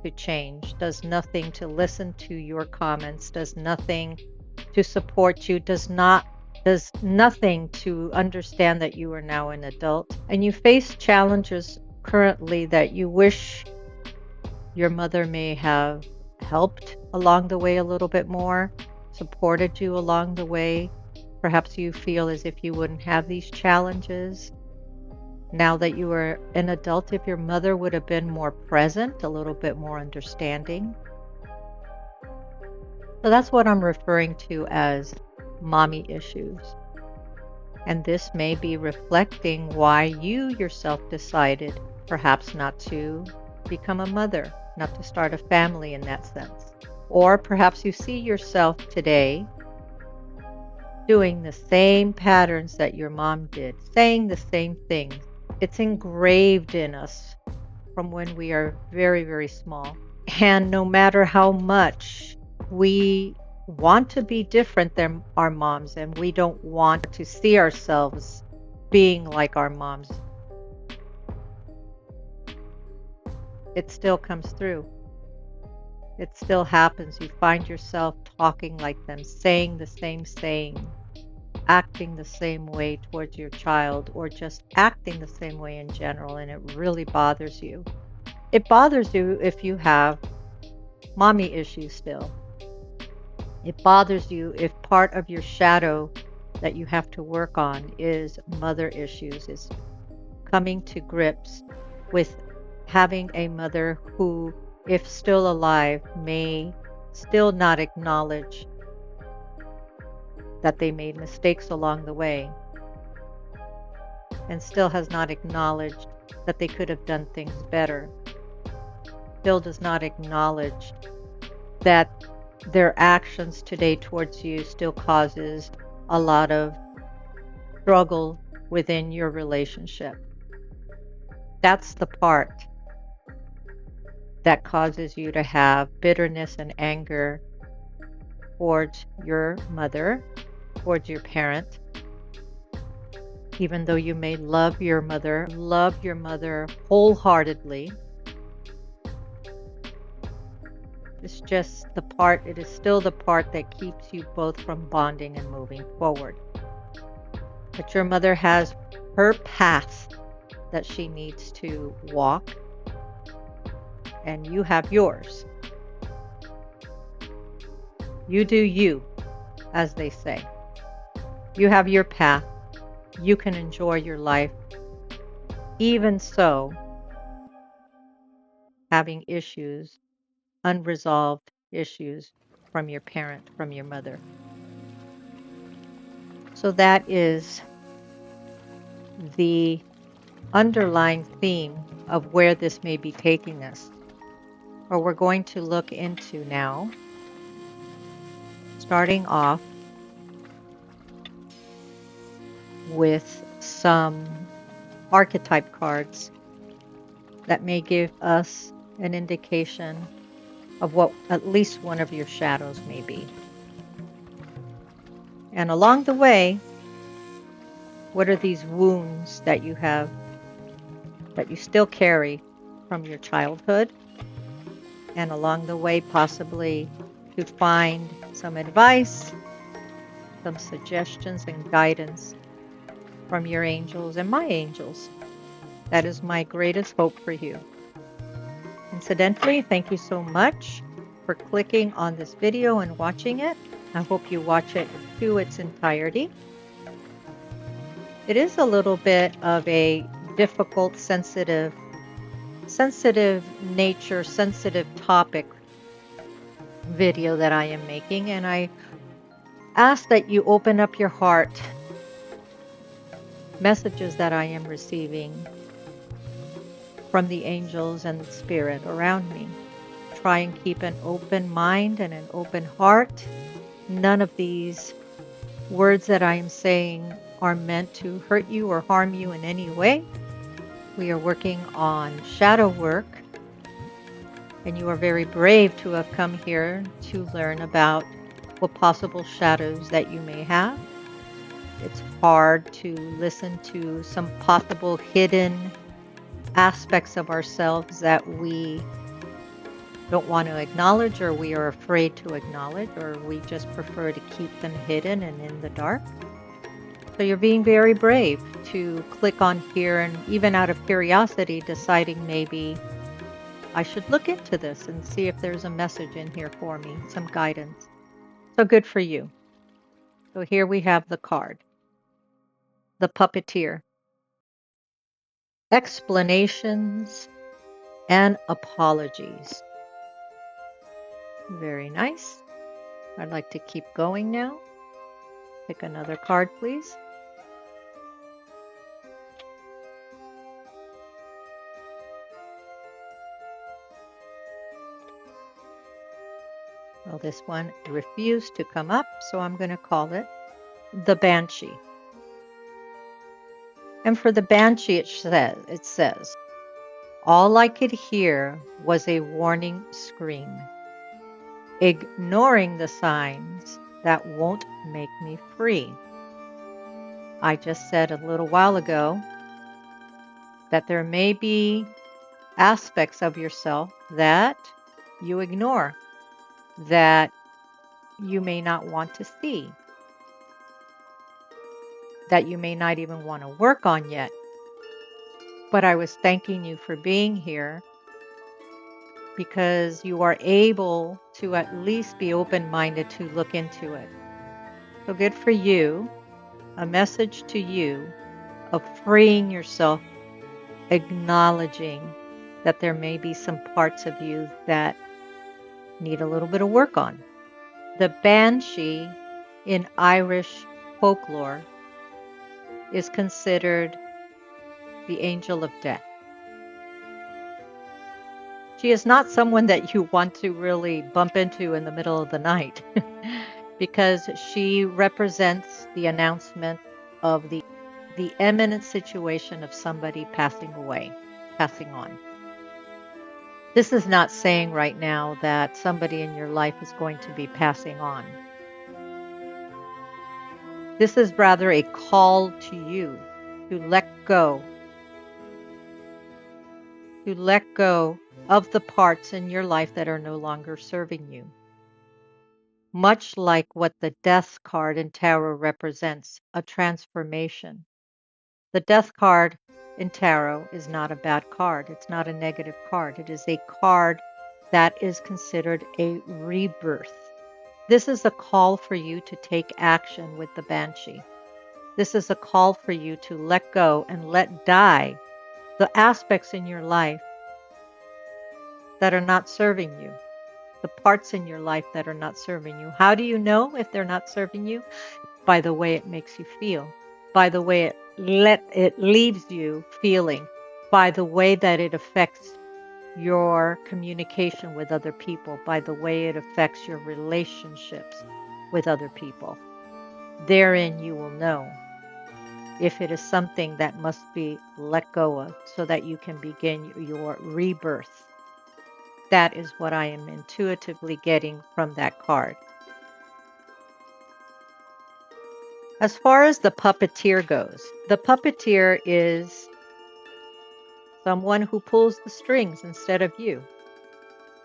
to change, does nothing to listen to your comments, does nothing to support you, does nothing to understand that you are now an adult and you face challenges currently that you wish your mother may have helped along the way a little bit more, supported you along the way. Perhaps you feel as if you wouldn't have these challenges now that you are an adult, if your mother would have been more present, a little bit more understanding. So that's what I'm referring to as mommy issues. And this may be reflecting why you yourself decided perhaps not to become a mother, not to start a family in that sense. Or perhaps you see yourself today doing the same patterns that your mom did, saying the same things. It's engraved in us from when we are very, very small. And no matter how much we want to be different than our moms and we don't want to see ourselves being like our moms, it still comes through. It still happens. You find yourself talking like them, saying the same saying, acting the same way towards your child, or just acting the same way in general, and it really bothers you. It bothers you if you have mommy issues still. It bothers you if part of your shadow that you have to work on is mother issues, is coming to grips with having a mother who, if still alive, may still not acknowledge that they made mistakes along the way and still has not acknowledged that they could have done things better, still does not acknowledge that their actions today towards you still causes a lot of struggle within your relationship. That's the part that causes you to have bitterness and anger towards your mother, towards your parent, even though you may love your mother wholeheartedly. It's just the part, it is still the part that keeps you both from bonding and moving forward. But your mother has her path that she needs to walk, and you have yours. You do you, as they say. You have your path. You can enjoy your life. Even so, having issues, unresolved issues from your parent, from your mother. So that is the underlying theme of where this may be taking us, or we're going to look into now, starting off with some archetype cards that may give us an indication of what at least one of your shadows may be. And along the way, what are these wounds that you have, that you still carry from your childhood? And along the way, possibly to find some advice, some suggestions and guidance from your angels and my angels. That is my greatest hope for you. Incidentally, thank you so much for clicking on this video and watching it. I hope you watch it to its entirety. It is a little bit of a difficult, sensitive nature, sensitive topic video that I am making, and I ask that you open up your heart. Messages that I am receiving from the angels and the spirit around me. Try and keep an open mind and an open heart. None of these words that I am saying are meant to hurt you or harm you in any way. We are working on shadow work, and you are very brave to have come here to learn about what possible shadows that you may have. It's hard to listen to some possible hidden aspects of ourselves that we don't want to acknowledge, or we are afraid to acknowledge, or we just prefer to keep them hidden and in the dark. So you're being very brave to click on here, and even out of curiosity, deciding maybe I should look into this and see if there's a message in here for me, some guidance. So good for you. So here we have the card, the puppeteer. Explanations and apologies. Very nice. I'd like to keep going now. Pick another card, please. Well, this one refused to come up, so I'm going to call it the Banshee. And for the Banshee, it says, all I could hear was a warning scream, ignoring the signs that won't make me free. I just said a little while ago that there may be aspects of yourself that you ignore, that you may not want to see, that you may not even want to work on yet. But I was thanking you for being here because you are able to at least be open-minded to look into it. So good for you. A message to you of freeing yourself, acknowledging that there may be some parts of you that need a little bit of work on. The Banshee in Irish folklore is considered the angel of death. She is not someone that you want to really bump into in the middle of the night because she represents the announcement of the imminent situation of somebody passing away, passing on. This is not saying right now that somebody in your life is going to be passing on. This is rather a call to you to let go of the parts in your life that are no longer serving you. Much like what the Death card in tarot represents, a transformation. The Death card in tarot is not a bad card. It's not a negative card. It is a card that is considered a rebirth. This is a call for you to take action with the Banshee. This is a call for you to let go and let die the aspects in your life that are not serving you, the parts in your life that are not serving you. How do you know if they're not serving you? By the way it makes you feel, by the way it leaves you feeling, by the way that it affects your communication with other people, by the way it affects your relationships with other people. Therein you will know if it is something that must be let go of so that you can begin your rebirth. That is what I am intuitively getting from that card. As far as the puppeteer goes, the puppeteer is someone who pulls the strings instead of you,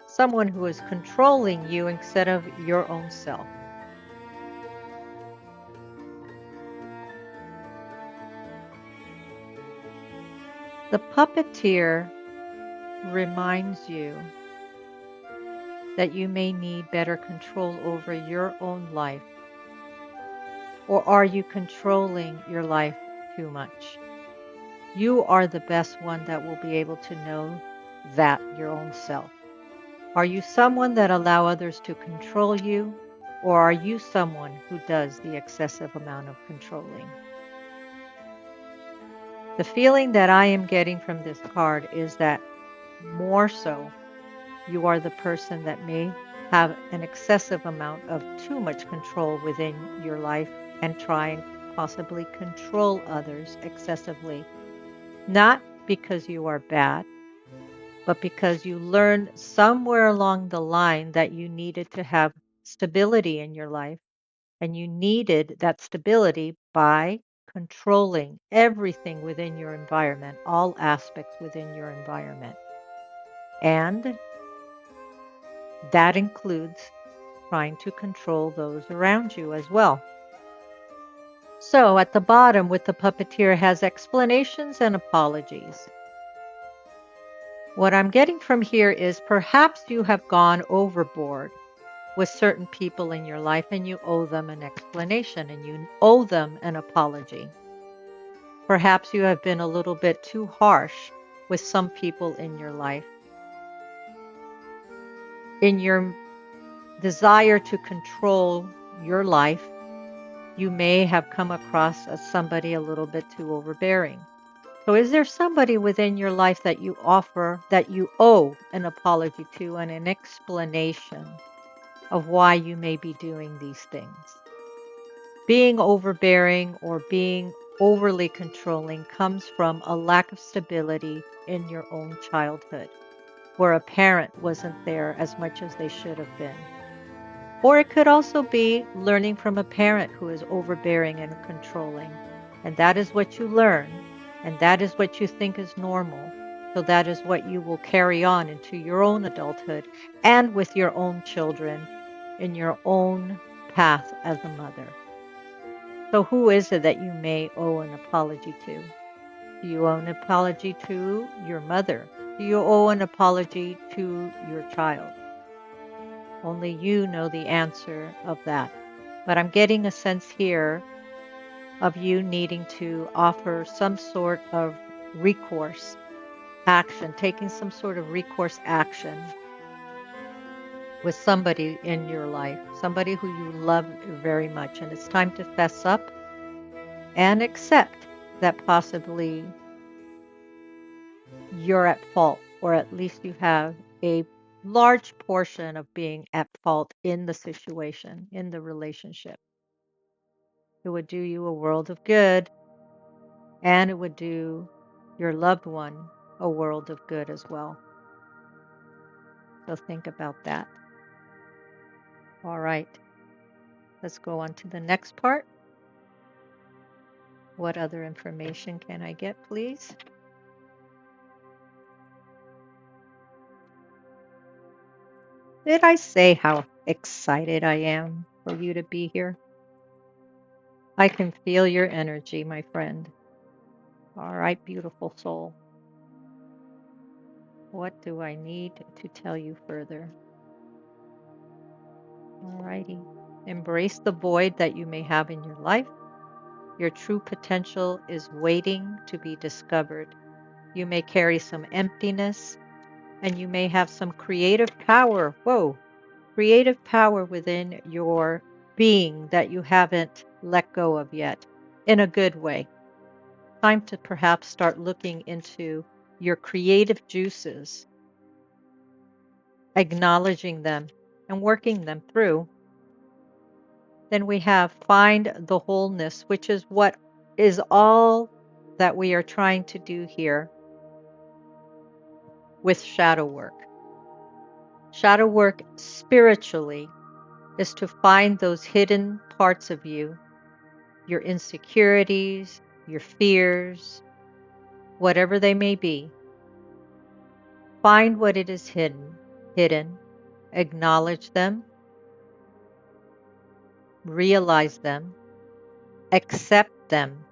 someone who is controlling you instead of your own self. The puppeteer reminds you that you may need better control over your own life. Or are you controlling your life too much? You are the best one that will be able to know that your own self. Are you someone that allow others to control you, or are you someone who does the excessive amount of controlling? The feeling that I am getting from this card is that more so, you are the person that may have an excessive amount of too much control within your life and try and possibly control others excessively. Not because you are bad, but because you learned somewhere along the line that you needed to have stability in your life And you needed that stability by controlling everything within your environment, all aspects within your environment. And that includes trying to control those around you as well. So at the bottom with the puppeteer has explanations and apologies. What I'm getting from here is perhaps you have gone overboard with certain people in your life and you owe them an explanation and you owe them an apology. Perhaps you have been a little bit too harsh with some people in your life. In your desire to control your life, you may have come across as somebody a little bit too overbearing. So is there somebody within your life that you owe an apology to and an explanation of why you may be doing these things? Being overbearing or being overly controlling comes from a lack of stability in your own childhood, where a parent wasn't there as much as they should have been. Or it could also be learning from a parent who is overbearing and controlling. And that is what you learn, and that is what you think is normal. So that is what you will carry on into your own adulthood and with your own children in your own path as a mother. So who is it that you may owe an apology to? Do you owe an apology to your mother? Do you owe an apology to your child? Only you know the answer of that. But I'm getting a sense here of you needing to offer some sort of recourse action, taking some sort of recourse action with somebody in your life, somebody who you love very much. And it's time to fess up and accept that possibly you're at fault, or at least you have a large portion of being at fault in the situation, in the relationship. It would do you a world of good, and it would do your loved one a world of good as well. So think about that. All right, let's go on to the next part. What other information can I get, please? Did I say how excited I am for you to be here? I can feel your energy, my friend. All right, beautiful soul. What do I need to tell you further? All righty. Embrace the void that you may have in your life. Your true potential is waiting to be discovered. You may carry some emptiness and you may have some creative power. Whoa, creative power within your being that you haven't let go of yet in a good way. Time to perhaps start looking into your creative juices, acknowledging them and working them through. Then we have find the wholeness, which is what is all that we are trying to do here with shadow work. Shadow work spiritually is to find those hidden parts of you, your insecurities, your fears, whatever they may be. Find what it is hidden, acknowledge them, realize them, accept them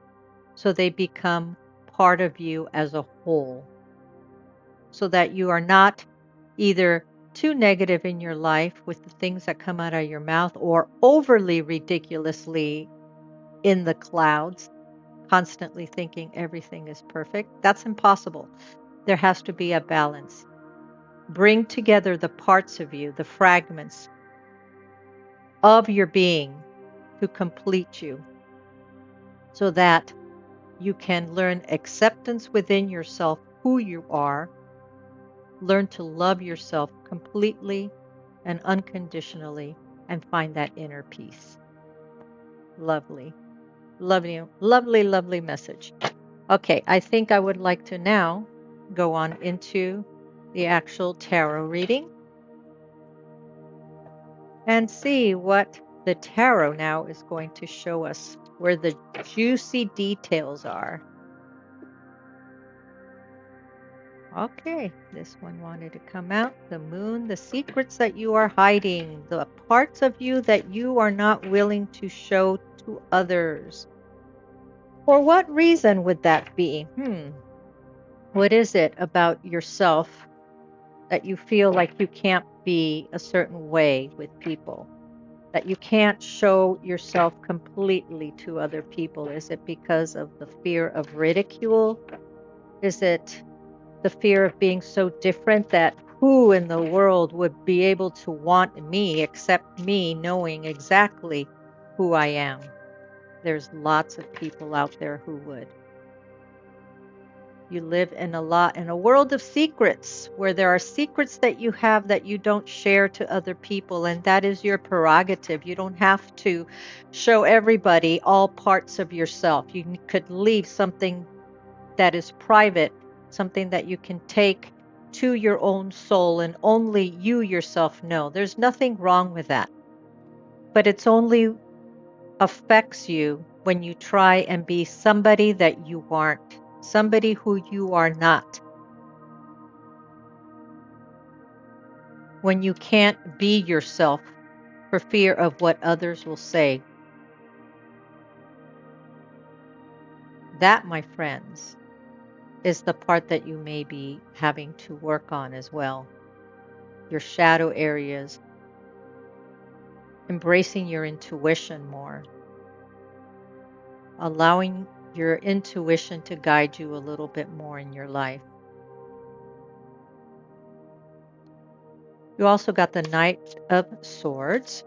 so they become part of you as a whole. So that you are not either too negative in your life with the things that come out of your mouth or overly ridiculously in the clouds, constantly thinking everything is perfect. That's impossible. There has to be a balance. Bring together the parts of you, the fragments of your being to complete you so that you can learn acceptance within yourself, who you are, learn to love yourself completely and unconditionally, and find that inner peace. Lovely, lovely, lovely, lovely message. Okay, I think I would like to now go on into the actual tarot reading and see what The tarot now is going to show us where the juicy details are. Okay, this one wanted to come out. The moon, the secrets that you are hiding, the parts of you that you are not willing to show to others. For what reason would that be? What is it about yourself that you feel like you can't be a certain way with people? That you can't show yourself completely to other people? Is it because of the fear of ridicule? Is it the fear of being so different that who in the world would be able to want me except me knowing exactly who I am? There's lots of people out there who would. You live in a world of secrets where there are secrets that you have that you don't share to other people, and that is your prerogative. You don't have to show everybody all parts of yourself. You could leave something that is private, something that you can take to your own soul and only you yourself know. There's nothing wrong with that. But it's only affects you when you try and be somebody that you aren't, somebody who you are not. When you can't be yourself for fear of what others will say. That, my friends, is the part that you may be having to work on as well. Your shadow areas, embracing your intuition more, allowing your intuition to guide you a little bit more in your life. You also got the Knight of Swords.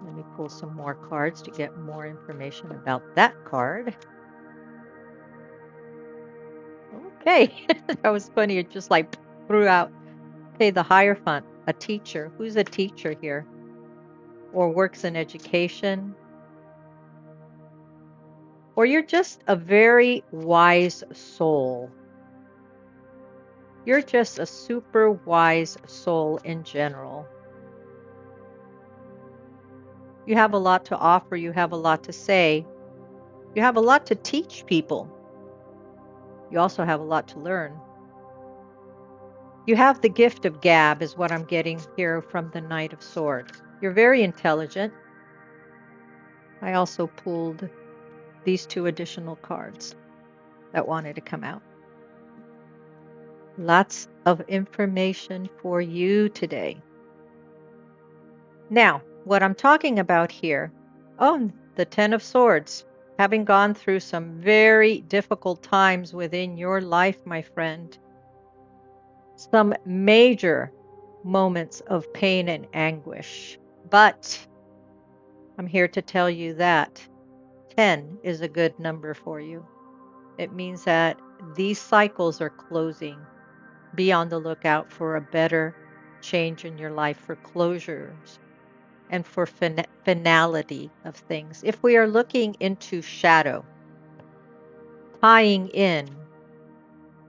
Let me pull some more cards to get more information about that card. Okay, that was funny. It just like threw out. Okay, the Hierophant, a teacher. Who's a teacher here? Or works in education? Or you're just a very wise soul. You're just a super wise soul in general. You have a lot to offer. You have a lot to say. You have a lot to teach people. You also have a lot to learn. You have the gift of gab, is what I'm getting here from the Knight of Swords. You're very intelligent. I also pulled these two additional cards that wanted to come out. Lots of information for you today. Now, what I'm talking about here, the Ten of Swords, having gone through some very difficult times within your life, my friend. Some major moments of pain and anguish. But I'm here to tell you that 10 is a good number for you. It means that these cycles are closing. Be on the lookout for a better change in your life, for closures and for finality of things. If we are looking into shadow, tying in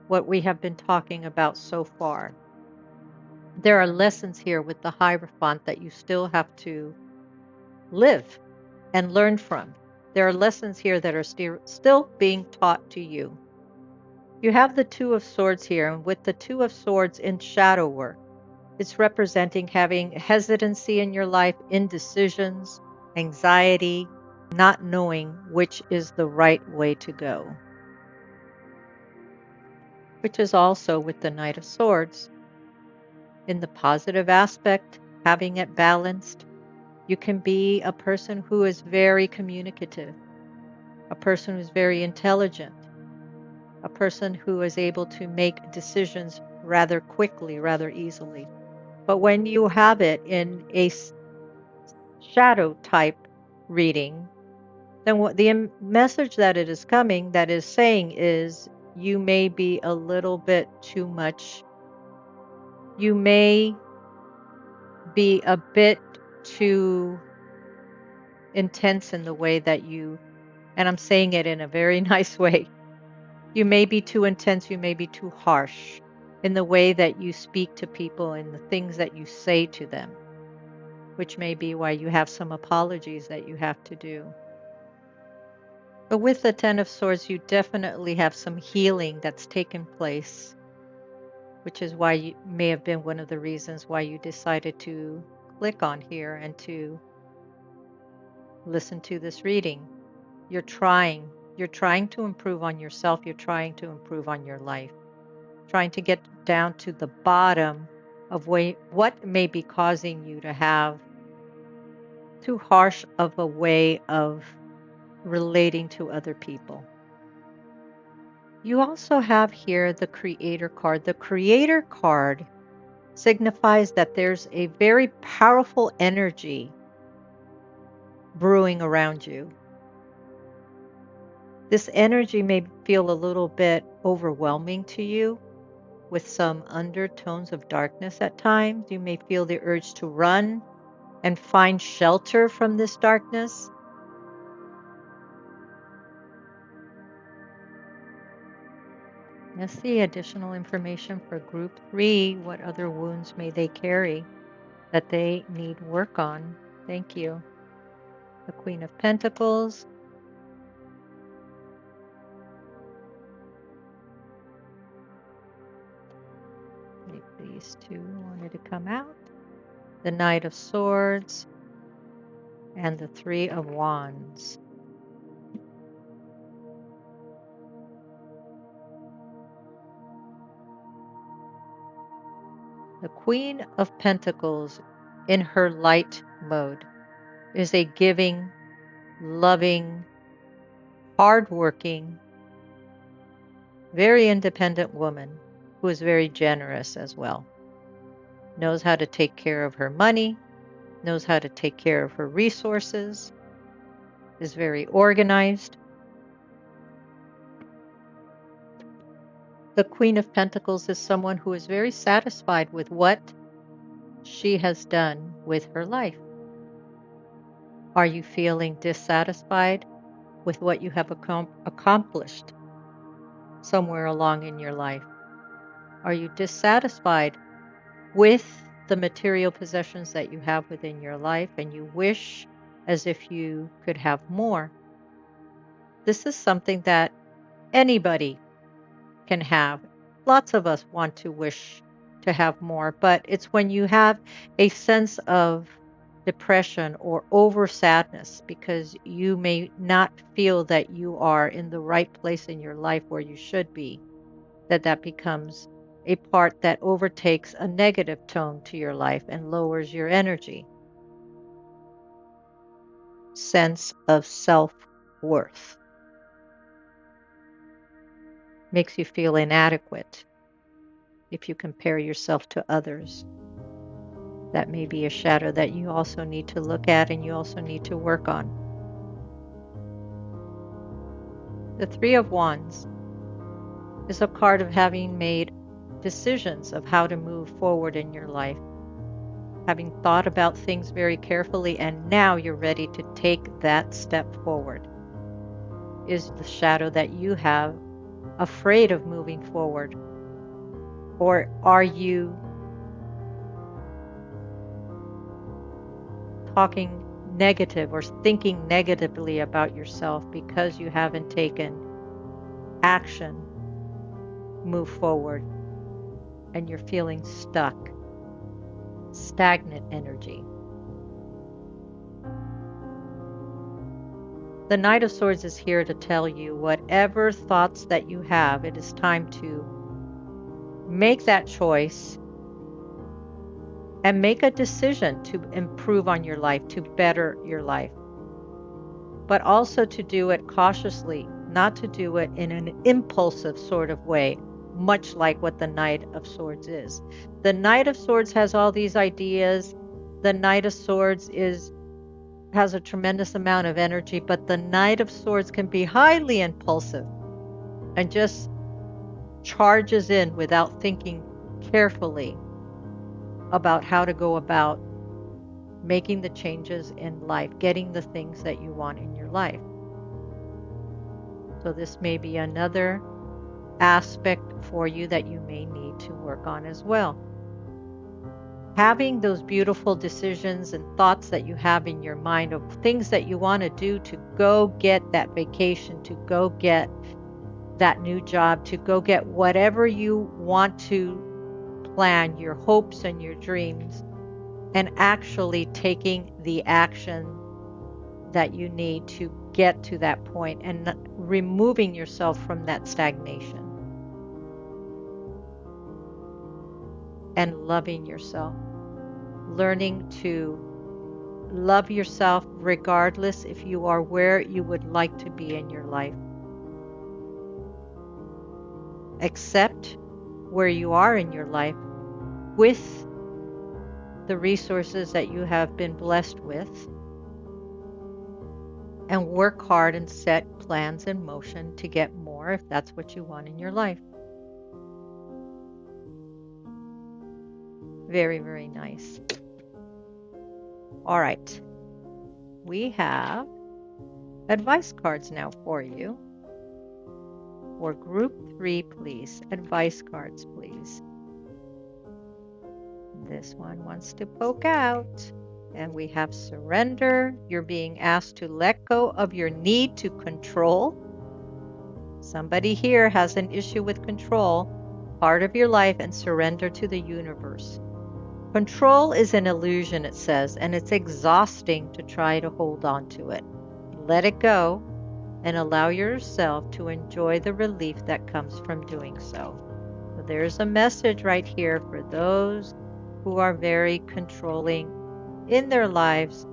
what we have been talking about so far, there are lessons here with the Hierophant that you still have to live and learn from. There are lessons here that are still being taught to you. You have the Two of Swords here, and with the Two of Swords in shadow work, it's representing having hesitancy in your life, indecisions, anxiety, not knowing which is the right way to go. Which is also with the Knight of Swords. In the positive aspect, having it balanced, you can be a person who is very communicative, a person who's very intelligent, a person who is able to make decisions rather quickly, rather easily. But when you have it in a shadow type reading, then what the message that it is coming, that is saying, is you may be a little bit too much. You may be a bit too intense in the way that you, and I'm saying it in a very nice way. You may be too intense, you may be too harsh. in the way that you speak to people and the things that you say to them, which may be why you have some apologies that you have to do. But with the Ten of Swords, you definitely have some healing that's taken place, which is why you may have been one of the reasons why you decided to click on here and to listen to this reading. You're trying to improve on yourself. You're trying to improve on your life, trying to get down to the bottom of what may be causing you to have too harsh of a way of relating to other people. You also have here the Creator card. The Creator card signifies that there's a very powerful energy brewing around you. This energy may feel a little bit overwhelming to you with some undertones of darkness at times. You may feel the urge to run and find shelter from this darkness. Let's see additional information for group 3. What other wounds may they carry that they need work on? Thank you. The Queen of Pentacles. These two wanted to come out. The Knight of Swords and the Three of Wands. The Queen of Pentacles in her light mode is a giving, loving, hardworking, very independent woman who is very generous as well. Knows how to take care of her money, knows how to take care of her resources, is very organized. The Queen of Pentacles is someone who is very satisfied with what she has done with her life. Are you feeling dissatisfied with what you have accomplished somewhere along in your life? Are you dissatisfied with the material possessions that you have within your life and you wish as if you could have more? This is something that anybody can have. Lots of us want to wish to have more, but it's when you have a sense of depression or over sadness because you may not feel that you are in the right place in your life where you should be, that becomes a part that overtakes a negative tone to your life and lowers your energy. Sense of self-worth. Makes you feel inadequate if you compare yourself to others. That may be a shadow that you also need to look at and you also need to work on. The Three of Wands is a card of having made decisions of how to move forward in your life, having thought about things very carefully, and now you're ready to take that step forward. Is the shadow that you have afraid of moving forward? Or are you talking negative or thinking negatively about yourself because you haven't taken action, move forward, and you're feeling stuck, stagnant energy? The Knight of Swords is here to tell you whatever thoughts that you have, it is time to make that choice and make a decision to improve on your life, to better your life. But also to do it cautiously, not to do it in an impulsive sort of way, much like what the Knight of Swords is. The Knight of Swords has all these ideas. The Knight of Swords has a tremendous amount of energy, but the Knight of Swords can be highly impulsive and just charges in without thinking carefully about how to go about making the changes in life, getting the things that you want in your life. So this may be another aspect for you that you may need to work on as well. Having those beautiful decisions and thoughts that you have in your mind of things that you want to do to go get that vacation, to go get that new job, to go get whatever you want to plan, your hopes and your dreams, and actually taking the action that you need to get to that point and removing yourself from that stagnation and loving yourself, learning to love yourself regardless if you are where you would like to be in your life. Accept where you are in your life with the resources that you have been blessed with, and work hard and set plans in motion to get more if that's what you want in your life. Very, very nice. All right. We have advice cards now for you. For group 3, please. Advice cards, please. This one wants to poke out. And we have surrender. You're being asked to let go of your need to control. Somebody here has an issue with control, part of your life, and surrender to the universe. Control is an illusion, it says, and it's exhausting to try to hold on to it. Let it go and allow yourself to enjoy the relief that comes from doing so. So there's a message right here for those who are very controlling in their lives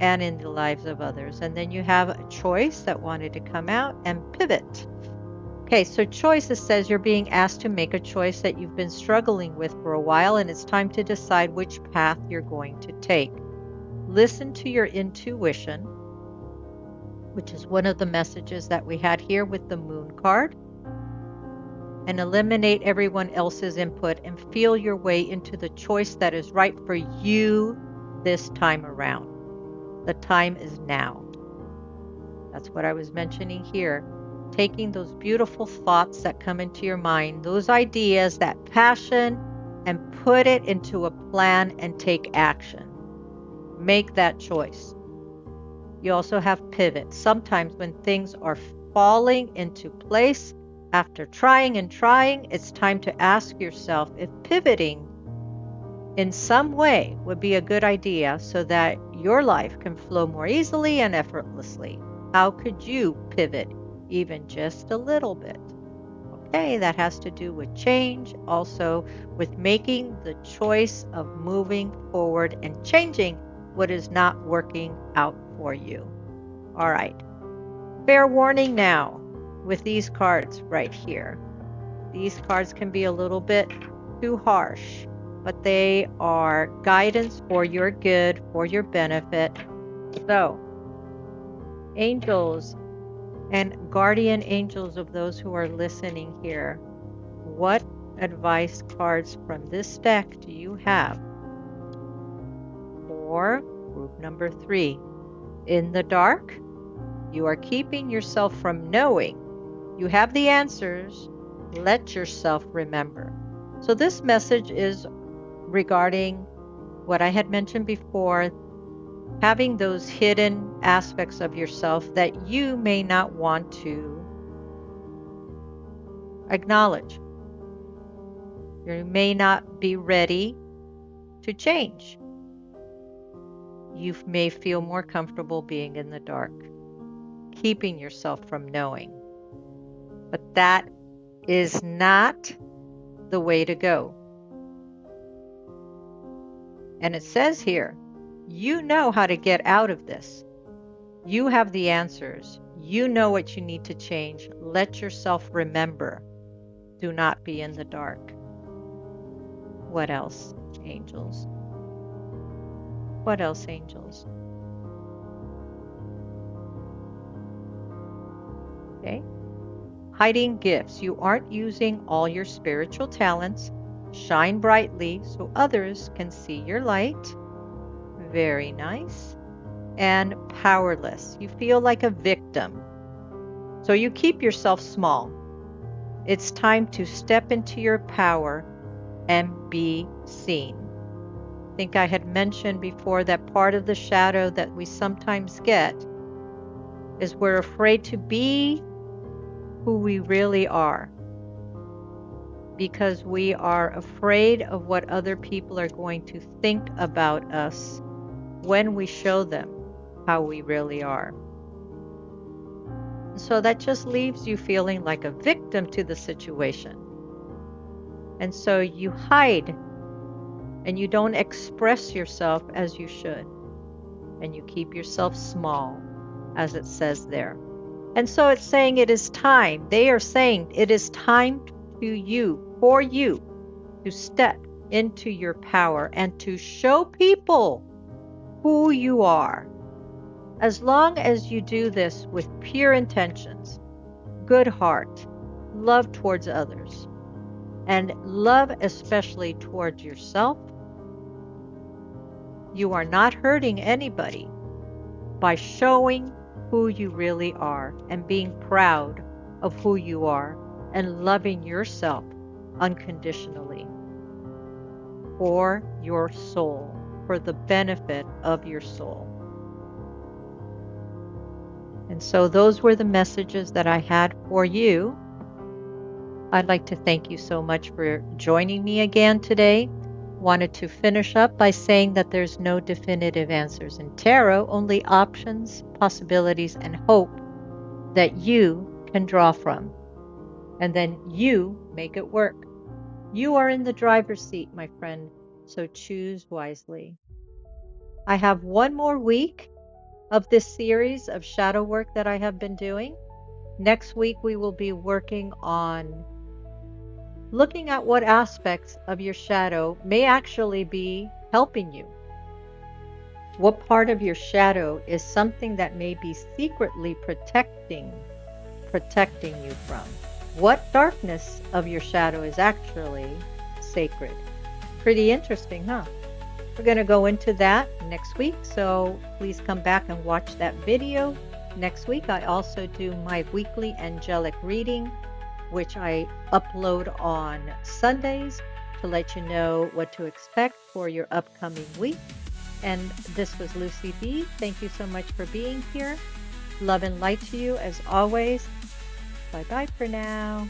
and in the lives of others. And then you have a choice that wanted to come out and pivot. Okay, so choices says you're being asked to make a choice that you've been struggling with for a while, and it's time to decide which path you're going to take. Listen to your intuition, which is one of the messages that we had here with the moon card, and eliminate everyone else's input and feel your way into the choice that is right for you this time around. The time is now. That's what I was mentioning here. Taking those beautiful thoughts that come into your mind, those ideas, that passion, and put it into a plan and take action. Make that choice. You also have pivot. Sometimes when things are falling into place, after trying and trying, it's time to ask yourself if pivoting in some way would be a good idea so that your life can flow more easily and effortlessly. How could you pivot even just a little bit? Okay, that has to do with change, also with making the choice of moving forward and changing what is not working out for you. All right. Fair warning now with these cards right here. These cards can be a little bit too harsh, but they are guidance for your good, for your benefit. So, angels and guardian angels of those who are listening here, what advice cards from this deck do you have for group number 3? In the dark, you are keeping yourself from knowing. You have the answers. Let yourself remember. So this message is regarding what I had mentioned before, having those hidden aspects of yourself that you may not want to acknowledge. You may not be ready to change. You may feel more comfortable being in the dark, keeping yourself from knowing. But that is not the way to go. And it says here, you know how to get out of this. You have the answers. You know what you need to change. Let yourself remember. Do not be in the dark. What else, angels? What else, angels? Okay. Hiding gifts. You aren't using all your spiritual talents. Shine brightly so others can see your light. Very nice. And powerless. You feel like a victim. So you keep yourself small. It's time to step into your power and be seen. I think I had mentioned before that part of the shadow that we sometimes get is we're afraid to be who we really are because we are afraid of what other people are going to think about us when we show them how we really are. So that just leaves you feeling like a victim to the situation. And so you hide and you don't express yourself as you should. And you keep yourself small, as it says there. And so it's saying it is time. They are saying it is time for you to step into your power and to show people who you are. As long as you do this with pure intentions, good heart, love towards others, and love especially towards yourself, you are not hurting anybody by showing who you really are and being proud of who you are and loving yourself unconditionally for your soul, for the benefit of your soul. And so those were the messages that I had for you. I'd like to thank you so much for joining me again today. Wanted to finish up by saying that there's no definitive answers in tarot, only options, possibilities, and hope that you can draw from. And then you make it work. You are in the driver's seat, my friend, so choose wisely. I have one more week of this series of shadow work that I have been doing. Next week, we will be working on looking at what aspects of your shadow may actually be helping you. What part of your shadow is something that may be secretly protecting you from? What darkness of your shadow is actually sacred? Pretty interesting, huh? We're going to go into that next week, so please come back and watch that video. Next week, I also do my weekly angelic reading, which I upload on Sundays to let you know what to expect for your upcoming week. And this was Lucy B. Thank you so much for being here. Love and light to you as always. Bye-bye for now.